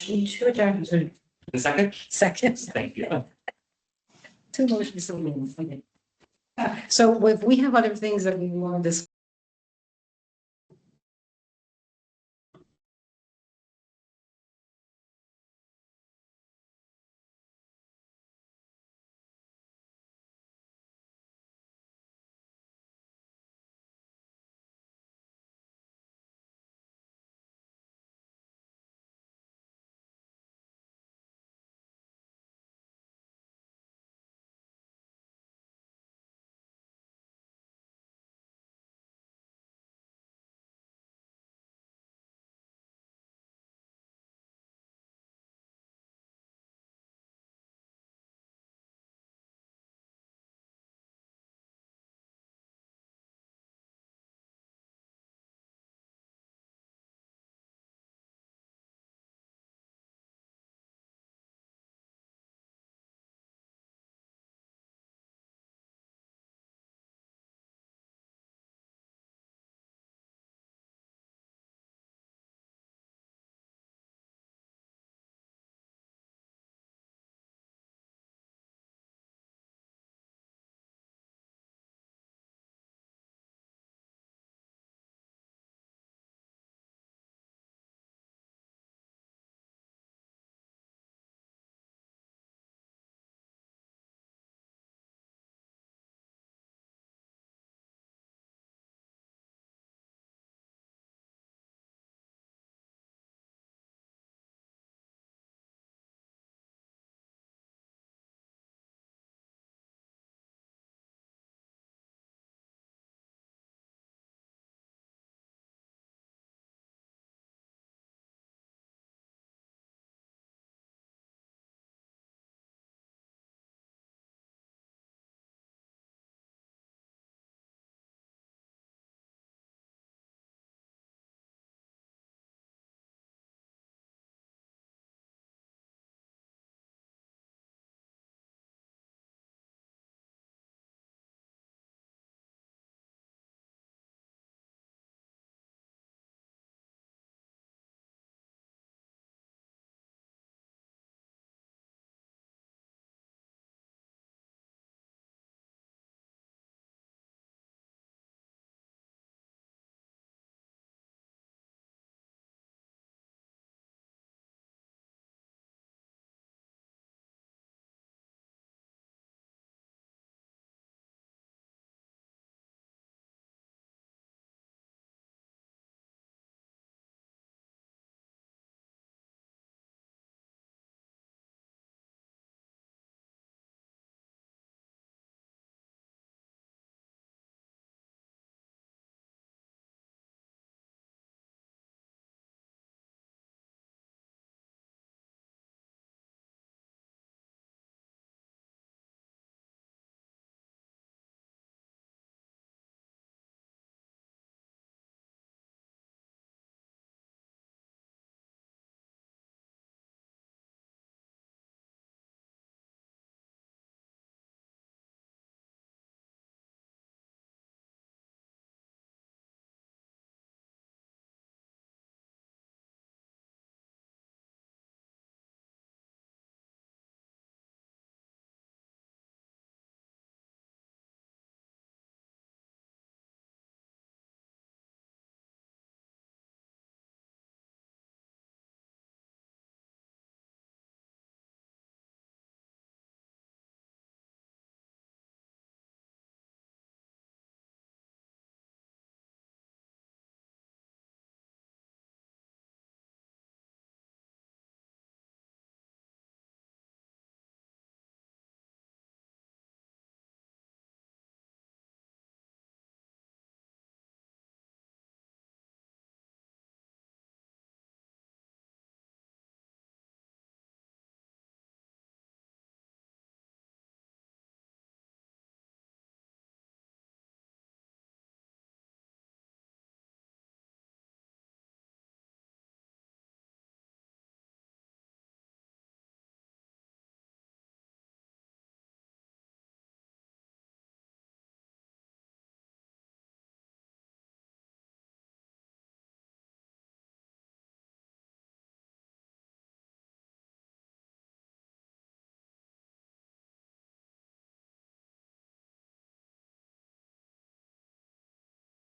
To adjourn. A second? second, Thank you. two motions. So if we have other things that we want to discuss